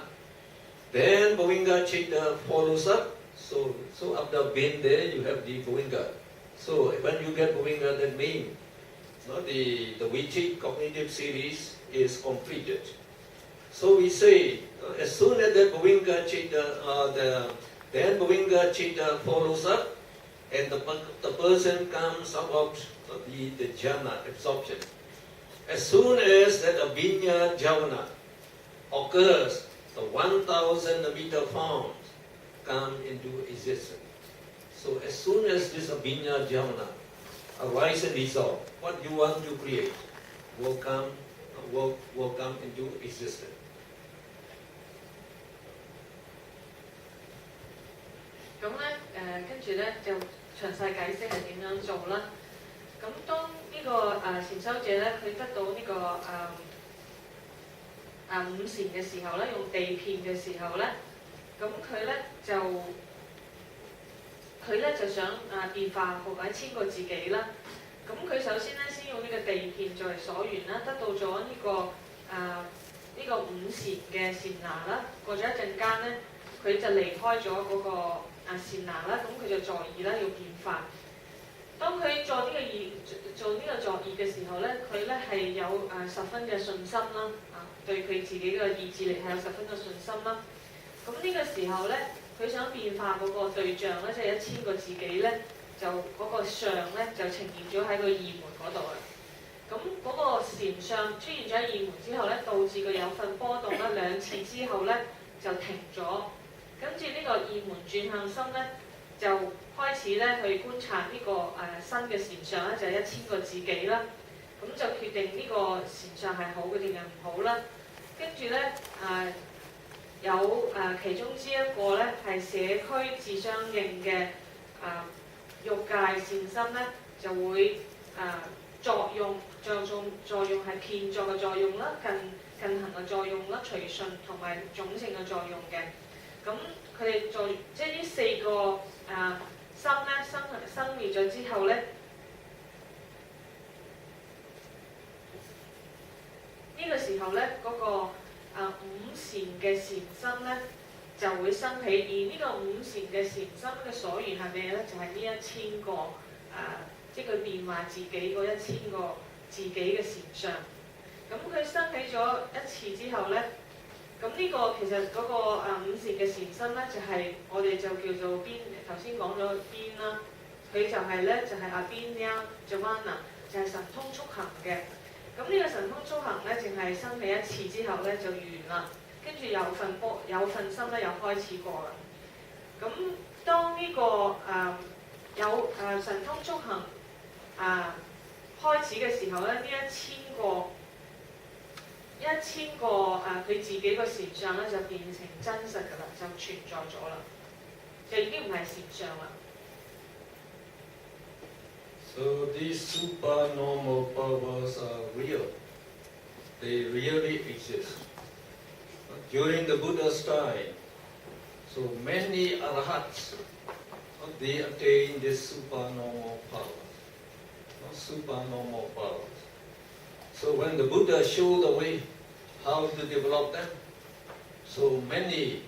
A: Then Bhavinga Chitta follows up. So after being there, you have the Bhavinga. So when you get Bhavinga, that means the Vichit cognitive series is completed. So we say, as soon as the Bhavinga Chitta, then Bhavinga Chitta follows up, and the person comes about the jhana absorption. As soon as that Abhinya Javana occurs, the 1,000 meter forms come into existence. So as soon as this Abhinya Javana arise and dissolve, what you want to create will come into existence.
B: 咁咧跟住咧就詳細解釋係點樣做啦。咁當呢個禪修者咧，佢得到呢個五禪嘅時候咧，用地片嘅時候咧，咁佢咧就想變化或者遷過自己啦。咁佢首先咧先用呢個地片作為所緣啦，得到咗呢個五禪嘅禪那啦。過咗一陣間咧，佢就離開咗嗰個禪那啦，咁佢就作意啦，要變化。當佢做呢個作意嘅時候咧，佢咧係有十分嘅信心啦，對佢自己嘅意志力係有十分嘅信心啦。咁呢個時候咧，佢想變化嗰個對象咧，即係1000個自己咧，就嗰個相咧就呈現咗喺個二門嗰度啦。咁嗰個禪相出現咗喺二門之後咧，導致佢有份波動啦，2次之後咧就停咗。跟住呢個二門轉向心咧，就開始咧去觀察呢個新嘅禪相咧，就係1000個自己啦。咁就決定呢個禪相係好嘅定係唔好啦。跟住咧有其中之一個咧係社區自相應嘅欲界善心咧，就會作用係遍作嘅作用啦，近行嘅作用啦，隨順同埋種性嘅作用嘅。咁佢哋即係呢4個心咧生滅咗之後咧，呢個時候咧嗰個五禪嘅禪心咧就會生起，而呢個五禪嘅禪心嘅所緣係咩咧？就係呢1000個即係佢變化自己嗰1000個自己嘅禪相。咁佢生起咗一次之後咧，咁呢個其實嗰個五禪嘅禪心咧，就係我哋就叫做邊，頭先講咗邊啦，佢就係咧就係Abhinya Javana，就係神通速行嘅。咁呢個神通速行咧，淨係生起一次之後咧就完啦，跟住有份心咧又開始過啦。咁當呢個有神通速行開始嘅時候咧，呢1000個佢自己個禪相咧就變成真實㗎啦，就存在咗啦，就已經唔係禪相啦。
A: So these supernormal powers are real. They really exist. During the Buddha's time, so many arahats, they attain this supernormal powers. Supernormal powers. So when the Buddha showed the way how to develop them, so many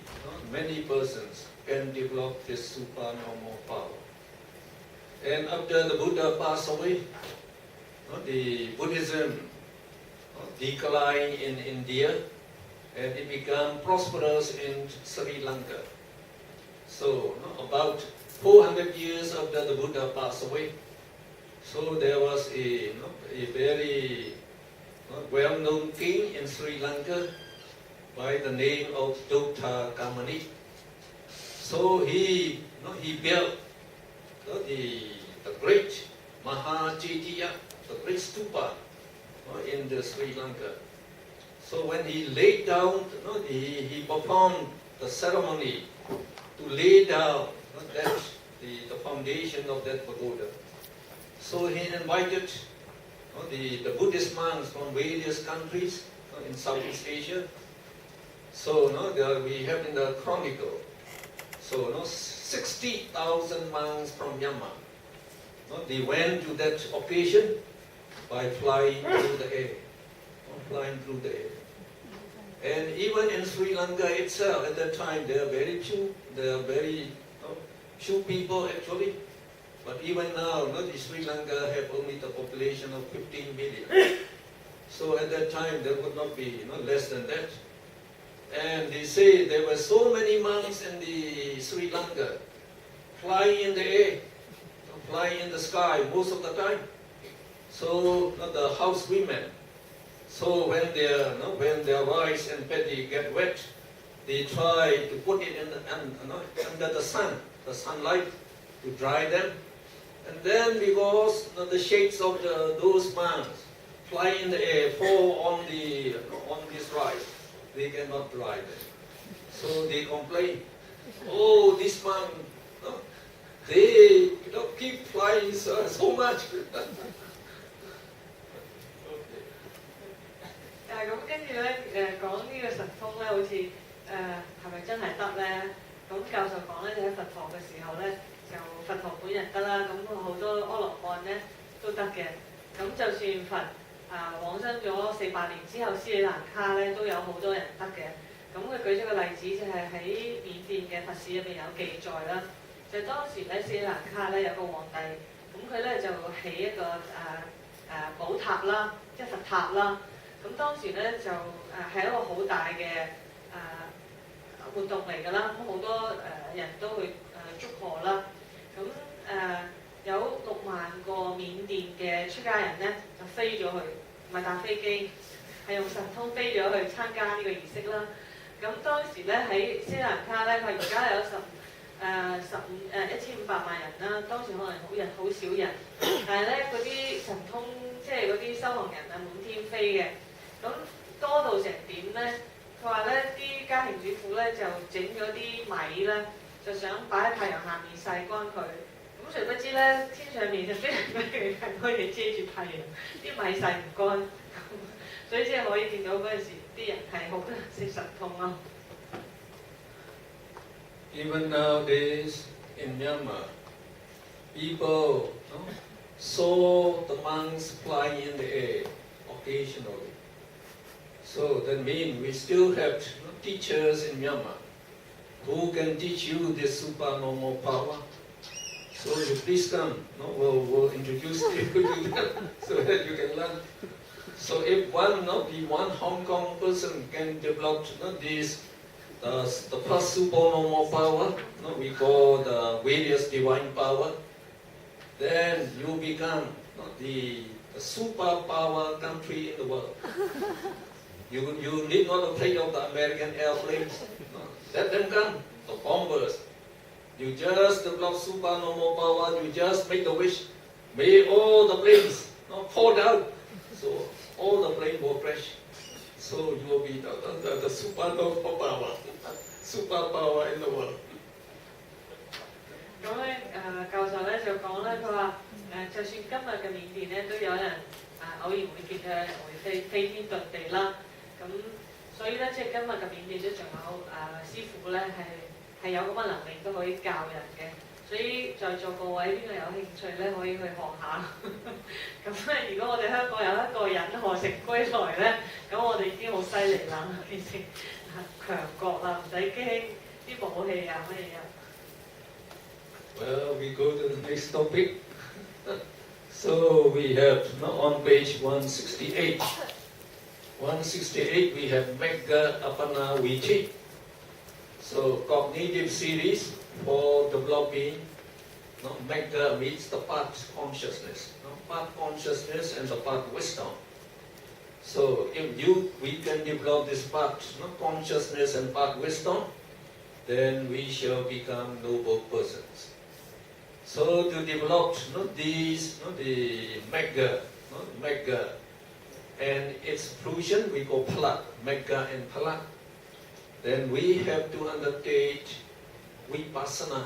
A: persons can develop this supernormal power. And after the Buddha passed away, the Buddhism declined in India and it became prosperous in Sri Lanka. So about 400 years after the Buddha passed away, so there was a very well-known king in Sri Lanka by the name of Dutta Kamani. So he built the great Mahajitiya, the great stupa in the Sri Lanka. So when he laid down, he performed the ceremony to lay down the foundation of that pagoda. So he invited the Buddhist monks from various countries in Southeast Asia. So we have in the chronicle. So 60,000 monks from Myanmar. They went to that occasion by flying through the air. Flying through the air. And even in Sri Lanka itself, at that time, there are very few. There are very few people actually. But even now, Sri Lanka have only the population of 15 million. So at that time, there would not be less than that. And they say there were so many monks in the Sri Lanka, flying in the air, flying in the sky most of the time. So the house women. So when their rice and paddy get wet, they try to put it under the sun, the sunlight, to dry them. And then because the shades of those monks fly in the air, fall on this rice, they cannot dry them. So they complain, oh, this monk, they keep flying so much.
B: 咁跟住咧講呢個神通咧，好似係咪真係得咧？咁教授講咧，就喺佛陀嘅時候咧，就佛陀本人得啦，咁好多阿羅漢咧都得嘅。咁就算佛往生咗400年之後，斯里蘭卡咧都有好多人得嘅。咁佢舉咗個例子就係喺緬甸嘅佛史入邊有記載啦，就當時咧斯里蘭卡咧有個皇帝，咁佢咧就起一個寶塔啦，即係佛塔啦。咁當時咧就係一個好大嘅活動嚟㗎啦，咁好多人都去祝賀啦。咁有6萬個緬甸嘅出家人咧就飛咗去，唔係搭飛機，係用神通飛咗去參加呢個儀式啦。咁當時咧喺斯里蘭卡咧，佢而家有1500萬人啦，當時可能好少人，但係咧嗰啲神通即係嗰啲修行人滿天飛嘅。咁多到成點咧？佢話咧啲家庭主婦咧就整咗啲米咧，就想擺喺太陽下面曬乾佢。咁誰不知咧，天上面就非常太多嘢遮住太陽，啲米曬唔乾，所以即係可以見到嗰陣時啲人係好多人識神通咯。
A: Even nowadays in Myanmar, people saw the monks flying in the air occasionally. So that means we still have teachers in Myanmar who can teach you this supernormal power. So you please come, we'll introduce you to them so that you can learn. So if one Hong Kong person can develop the first supernormal power, we call the various divine power, then you become the superpower country in the world. You need not afraid of the American airplanes. Let them come, the bombers. You just develop supernormal power, you just make the wish. May all the planes fall down. So all the planes will crash. So you will be the supernormal power, superpower in the world.
B: 咁咧教授咧就講咧，佢話就算今日嘅緬甸咧，都有人偶然會見到有人會飛天遁地啦。咁所以咧，即係今日嘅緬甸都仲有師傅咧係有咁嘅能力都可以教人嘅。所以在座各位邊個有興趣咧，可以去學下。咁咧，如果我哋香港有一個人學成歸來咧，咁我哋已經好犀利啦，變成強國啦，唔使驚啲武器啊乜嘢啊。
A: Well, we go to the next topic. So we have on page 168. 168 we have Megha Apana Vici. So cognitive series for developing Megha means the path consciousness. Path consciousness and the path wisdom. So if we can develop this path consciousness and path wisdom, then we shall become noble persons. So to develop these, the Megha, and its fruition we call Phala, Megha and Phala. Then we have to undertake Vipassana.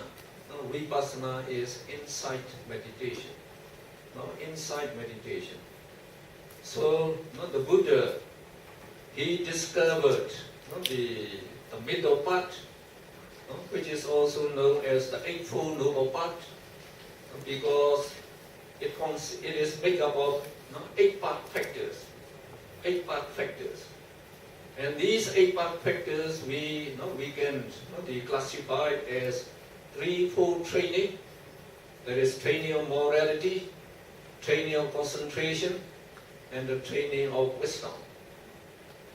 A: Vipassana is insight meditation. inside meditation. So the Buddha, he discovered the middle part, which is also known as the Eightfold Noble Path, because it is made up of 8 path factors. 8 path factors. And these 8 path factors we can classify as threefold training. That is training of morality, training of concentration, and the training of wisdom.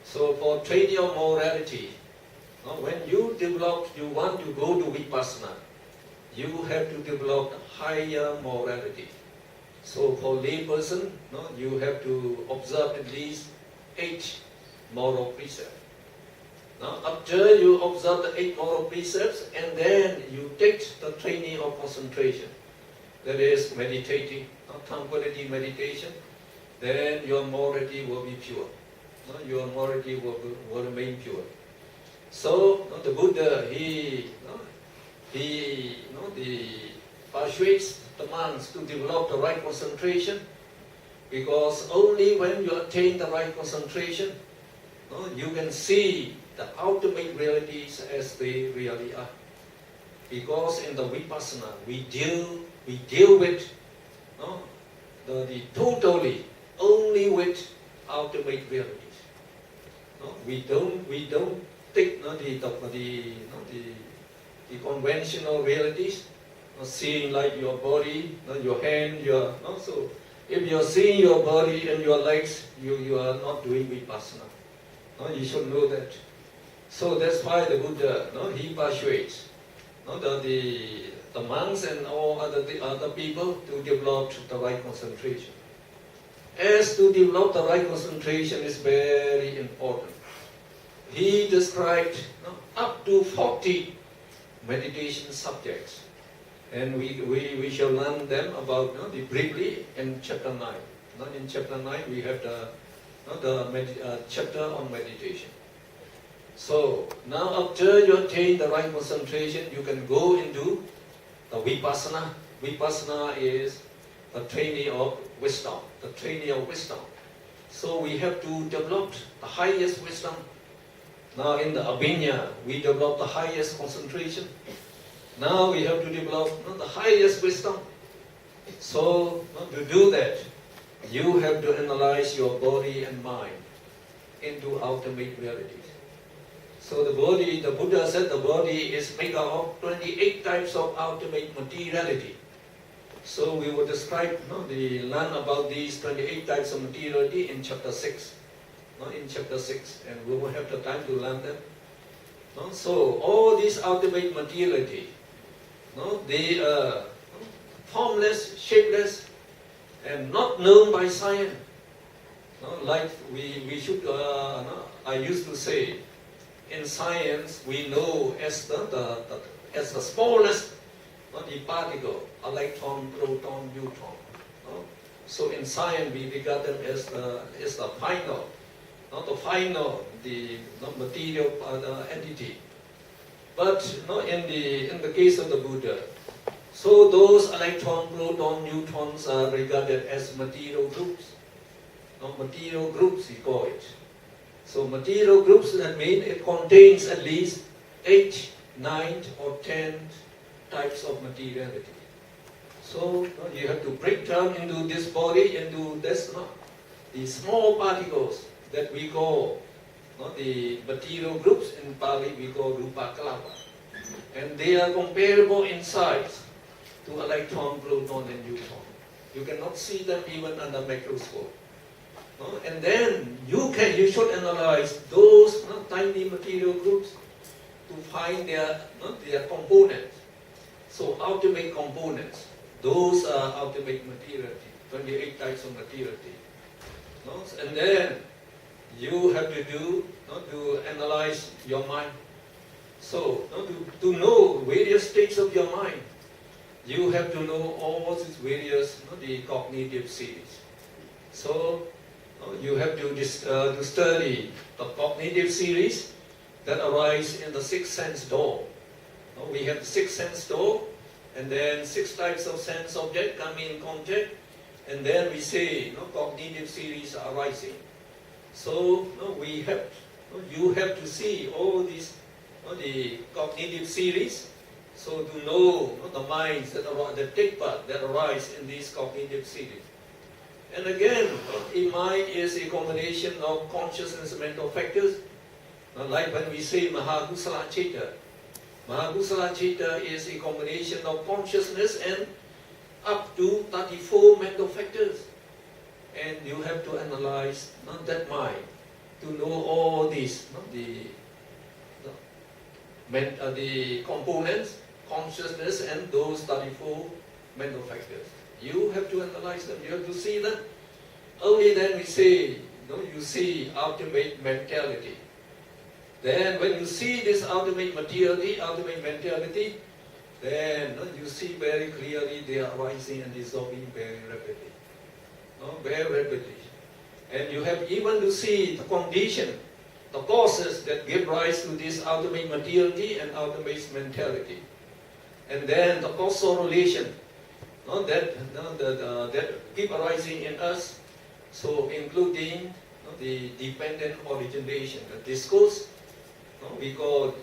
A: So for training of morality, when you want to go to Vipassana, you have to develop higher morality. So for lay person, you have to observe at least 8 moral precepts. Now after you observe the 8 moral precepts, and then you take the training of concentration, that is meditating, tranquility meditation, then your morality will be pure. Your morality will remain pure. So the Buddha, he persuades the monks to develop the right concentration, because only when you attain the right concentration, you can see the ultimate realities as they really are. Because in the Vipassana, we deal with the totally only with ultimate realities. We don't take the conventional realities, seeing like your body, your hand, so if you are seeing your body and your legs, you are not doing Vipassana. You should know that. So that's why the Buddha, he persuades the monks and all other people to develop the right concentration. As to develop the right concentration is very important. He described up to 40 meditation subjects, and we shall learn them about briefly in chapter 9. In chapter 9 we have the chapter on meditation. So now after you attain the right concentration, you can go into the Vipassana. Vipassana is the training of wisdom. The training of wisdom. So we have to develop the highest wisdom. Now in the Abhidhamma, we develop the highest concentration. Now we have to develop the highest wisdom. So to do that, you have to analyze your body and mind into ultimate realities. So the Buddha said the body is made up of 28 types of ultimate materiality. So we will describe, learn about these 28 types of materiality in chapter 6. In chapter 6, and we will have the time to learn them. So all these ultimate materiality, they are formless, shapeless, and not known by science. Like we should, I used to say, in science we know as the smallest the particle, electron, proton, neutron. So in science we regard them as the final. Not the final, the material entity. But in the case of the Buddha, so those electron, proton, neutrons are regarded as material groups. Material groups, we call it. So material groups, that means it contains at least 8, 9, or 10 types of materiality. So you have to break down into this body, into this, the small particles that we call the material groups. In Pali we call rupa kalapa, and they are comparable in size to electron, proton, and neutron. You cannot see them even under microscope. And then you should analyze those tiny material groups to find their components. So ultimate components, those are ultimate materiality, 28 types of materiality. And then you have to do to analyze your mind. So to know various states of your mind, you have to know all these various the cognitive series. So you have to study the cognitive series that arise in the sixth sense door. We have the sixth sense door, and then 6 types of sense object come in contact, And then we say, cognitive series are arising. So you have to see all these, the cognitive series. So to know the minds that take part, that arise in these cognitive series. And again, a mind is a combination of consciousness and mental factors. Like when we say Mahakusala Chitta. Mahakusala Chitta is a combination of consciousness and up to 34 mental factors. And you have to analyze that mind to know all these, the components, consciousness and those 34 mental factors. You have to analyze them, you have to see them. Only then we say, you see ultimate mentality. Then when you see this ultimate materiality, ultimate mentality, then you see very clearly they are rising and dissolving very rapidly. Very rapidly. And you have even to see the condition, the causes that give rise to this ultimate materiality and ultimate mentality. And then the causal relation that keep arising in us, so including the dependent origination, the discourse, we call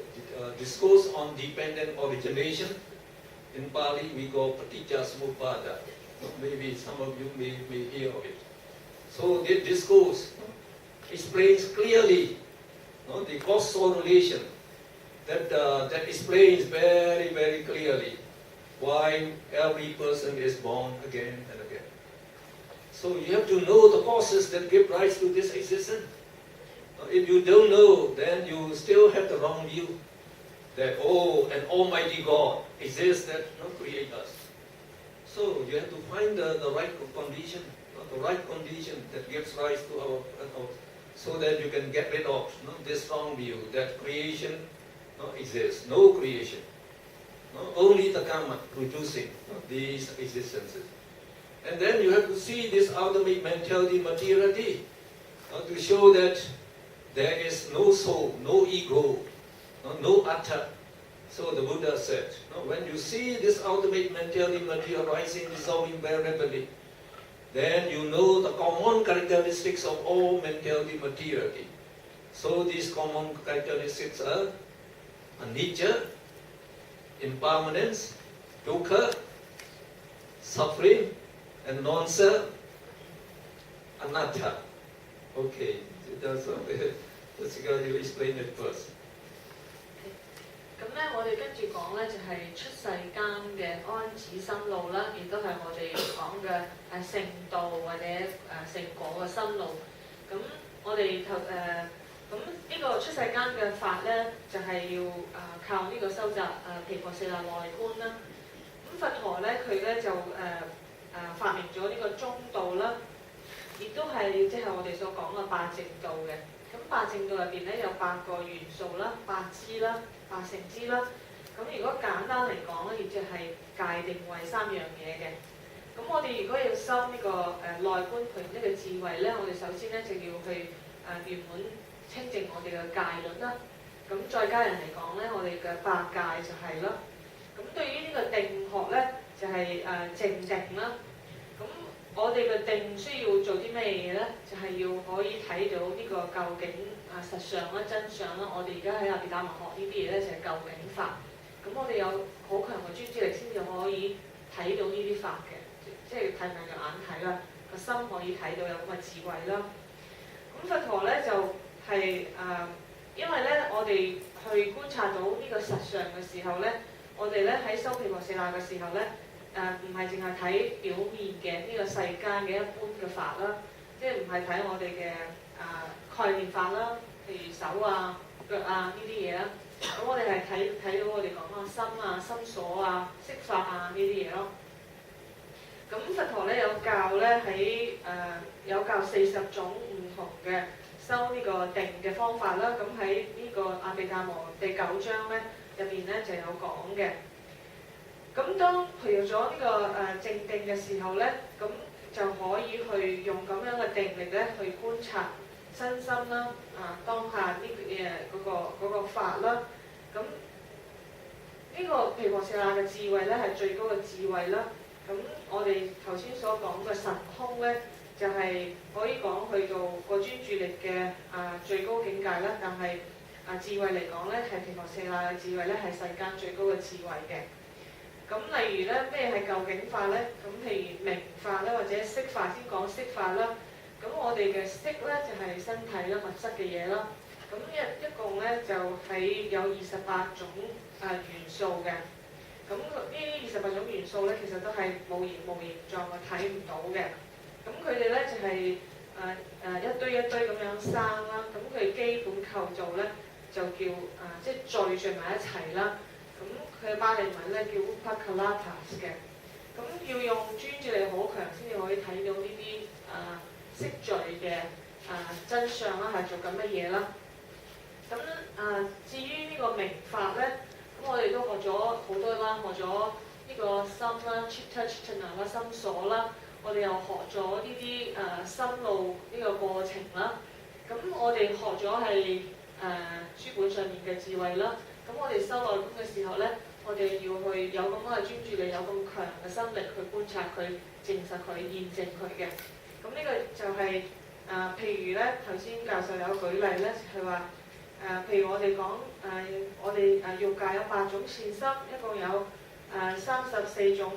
A: discourse on dependent origination. In Pali we call paticca samuppada. Maybe some of you may hear of it. So this discourse explains clearly the causal relation that explains very, very clearly why every person is born again and again. So you have to know the causes that give rise to this existence. If you don't know, then you still have the wrong view that, an almighty God exists that create us. So you have to find the right condition, that gives rise to our so that you can get rid of this wrong view that creation exists. No creation. Only the karma producing these existences. And then you have to see this ultimate mentality, materiality, to show that there is no soul, no ego, no atta. So the Buddha said, when you see this ultimate mentality, material rising, dissolving very rapidly, then you know the common characteristics of all mentality, materiality. So these common characteristics are anicca, impermanence, dukkha, suffering, and non-self, anatta. Okay, that's you explain it first.
B: 咁咧，我哋跟住講咧就係出世間嘅安止心路啦，亦都係我哋講嘅聖道或者聖果嘅心路。咁我哋咁呢個出世間嘅法咧，就係要靠呢個收集毗婆舍那內觀啦。咁佛陀咧，佢咧就發明咗呢個中道啦，亦都係即係我哋所講嘅八正道嘅。咁八正道入邊咧有8個元素啦、8支啦、8成支啦。咁如果簡單嚟講咧，亦即係界定為3樣嘢嘅。咁我哋如果要修呢個內觀培呢個智慧咧，我哋首先咧就要去圓滿清淨我哋嘅戒律啦。咁再加人嚟講咧，我哋嘅8戒就係啦。咁對於呢個定學咧，就係靜定啦。咁我哋嘅定需要做啲咩嘢咧？就係要可以睇到呢個究竟實相啦、真相啦。我哋而家喺阿毗達摩學呢啲嘢咧，就係究竟法。咁我哋有好強嘅專注力，先至可以睇到呢啲法嘅，即係睇唔係用眼睇啦，個心可以睇到有咁嘅智慧啦。咁佛陀咧就係因為咧我哋去觀察到呢個實相嘅時候咧，我哋咧喺修毗婆舍那嘅時候咧。唔係淨係睇表面嘅呢個世間嘅一般嘅法啦，即係唔係睇我哋嘅概念法啦，譬如手啊、腳啊呢啲嘢啦。咁我哋係睇到我哋講心啊、心所啊、色法啊呢啲嘢咯。咁佛陀咧有教咧有教40種唔同嘅修呢個定嘅方法啦。咁喺呢個阿毗達摩第9章咧入邊咧就有講嘅。咁當培育咗呢個正定嘅時候咧，咁就可以去用咁樣嘅定力咧去觀察身心啦，當下呢嗰個法啦。咁呢個毗婆舍那嘅智慧咧係最高嘅智慧啦。咁我哋頭先所講嘅神空咧，就係、可以講去到個專注力嘅最高境界啦。但係智慧嚟講咧，係毗婆舍那嘅智慧咧，係世間最高嘅智慧嘅。咁例如咧，咩係究竟法咧？咁譬如明法咧，或者色法，先講色法啦。咁我哋嘅色咧就係、身體啦、物質嘅嘢啦。咁一共咧就係有28種元素嘅。咁呢28種元素咧，其實都係冇形狀嘅，睇唔到嘅。咁佢哋咧就係、一堆一堆咁樣生啦。咁佢基本構造咧就叫即係聚埋一齊啦。咁佢嘅巴利文咧叫 upakalatas 嘅。咁要用專注力好強先至可以睇到呢啲色聚嘅真相啦，係做緊乜嘢啦？咁至於呢個明法咧，咁我哋都學咗好多啦，學咗呢個心啦 ，chitta chitana 啦，心所啦，我哋又學咗呢啲心路呢個過程啦。咁我哋學咗係書本上面嘅智慧啦。咁我哋修內功嘅時候咧，我哋要去有咁多嘅專注力，有咁強嘅心力去觀察佢、證實佢、驗證佢嘅。咁呢個就係、譬如咧，頭先教授有舉例咧，係話譬如我哋講我哋欲界有8種善心，一共有34種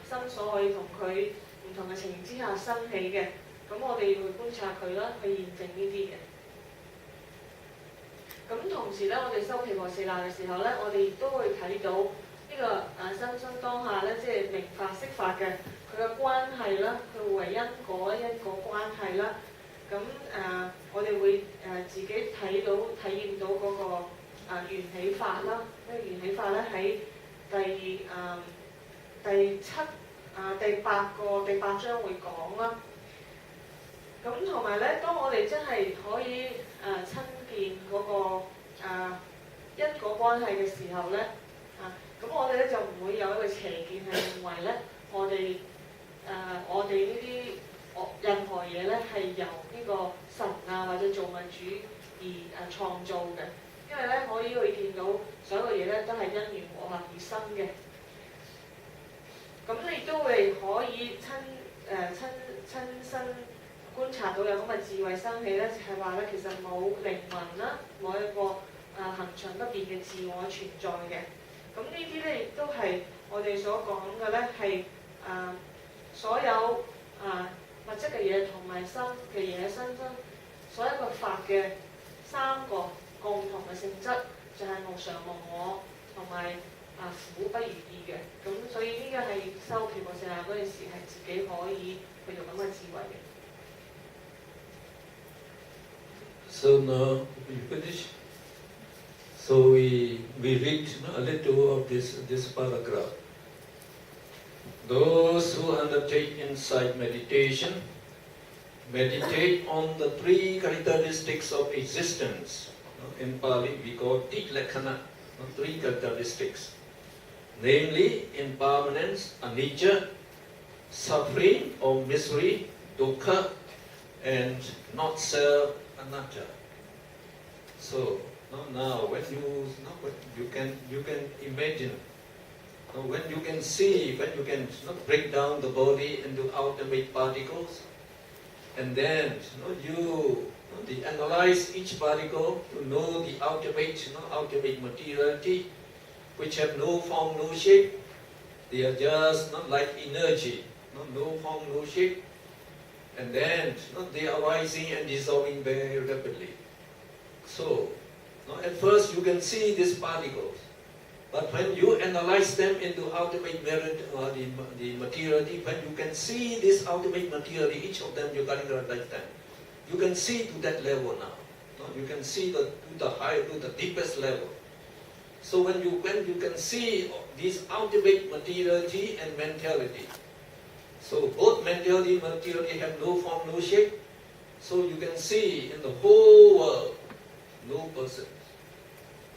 B: 心所可以同佢唔同嘅情形之下生起嘅。咁我哋要去觀察佢啦，去驗證呢啲嘅。咁同時咧，我哋修毗婆舍那嘅時候咧，我哋亦都會睇到呢個生生當下咧，即係明法色法嘅佢嘅關係啦，佢互為因果關係啦。咁我哋會自己睇到、體驗到嗰個緣起法啦。呢個緣起法咧喺第八章會講啦。咁同埋咧，當我哋真係可以親見嗰個因果關係嘅時候咧，咁我哋咧就唔會有一個邪見係認為咧，我哋呢啲任何嘢咧係由呢個神或者造物主而創造嘅，因為咧可以去見到所有嘢咧都係因緣和合而生嘅。咁你都會可以親身觀察到有咁嘅智慧生起咧，就係話咧其實冇靈魂啦，冇一個恆常不變嘅自我存在嘅。咁呢啲咧亦都係我哋所講嘅咧係所有物質嘅嘢同埋心嘅嘢身所有個法嘅3個共同嘅性質，就係無常無我同埋苦不如意嘅。咁所以呢個係修毗婆舍那嗰陣時係自己可以去做咁嘅智慧嘅。
A: So now we finish. So we read a little of this paragraph. Those who undertake insight meditation meditate on the 3 characteristics of existence. In Pali we call Tilakhana, 3 characteristics. Namely, impermanence, anicca, suffering or misery, dukkha, and not self, anatta. So now when you can imagine, when you can see, when you can break down the body into ultimate particles, and then you analyze each particle to know the ultimate materiality, which have no form, no shape. They are just not like energy, no form, no shape. And then they are rising and dissolving very rapidly. So at first you can see these particles, but when you analyze them into ultimate the materiality, when you can see this ultimate materiality, each of them you categorize them. You can see to that level now. You can see to the deepest level. So when you can see this ultimate materiality and mentality, so both mentality and materiality have no form, no shape. So you can see in the whole world, no persons,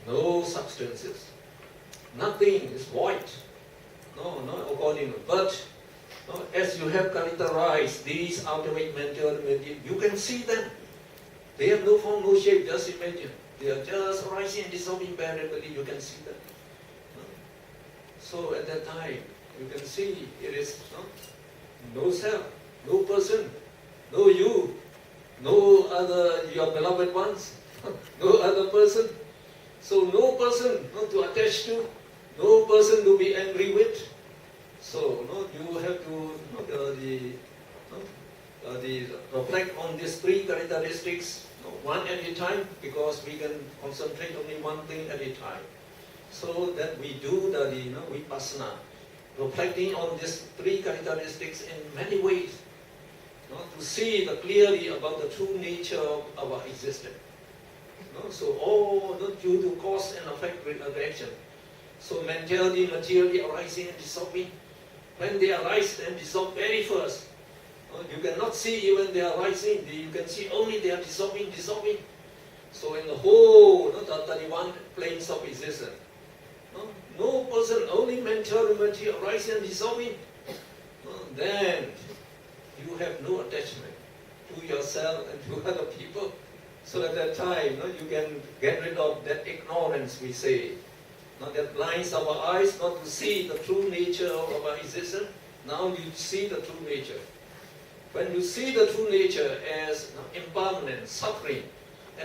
A: no substances, nothing is void. No, according. But as you have characterized these ultimate mentality, you can see them. They have no form, no shape. Just imagine. They are just rising and dissolving very rapidly. You can see them. So at that time, you can see it is no self, no person, no you, no other your beloved ones, no other person. So no person not to attach to, no person to be angry with. So you have to reflect on these three characteristics one at a time, because we can concentrate only one thing at a time. So that we do the vipassana, reflecting on these three characteristics in many ways, to see clearly about the true nature of our existence. So all due to cause and effect reaction. So mentality, materially arising and dissolving. When they arise and dissolve very first, you cannot see even they are rising, you can see only they are dissolving. So in the whole the 31 planes of existence, no person, only mentality arising and dissolving, then you have no attachment to yourself and to other people. So at that time, you can get rid of that ignorance, we say, that blinds our eyes not to see the true nature of our existence. Now you see the true nature. When you see the true nature as impermanent, suffering,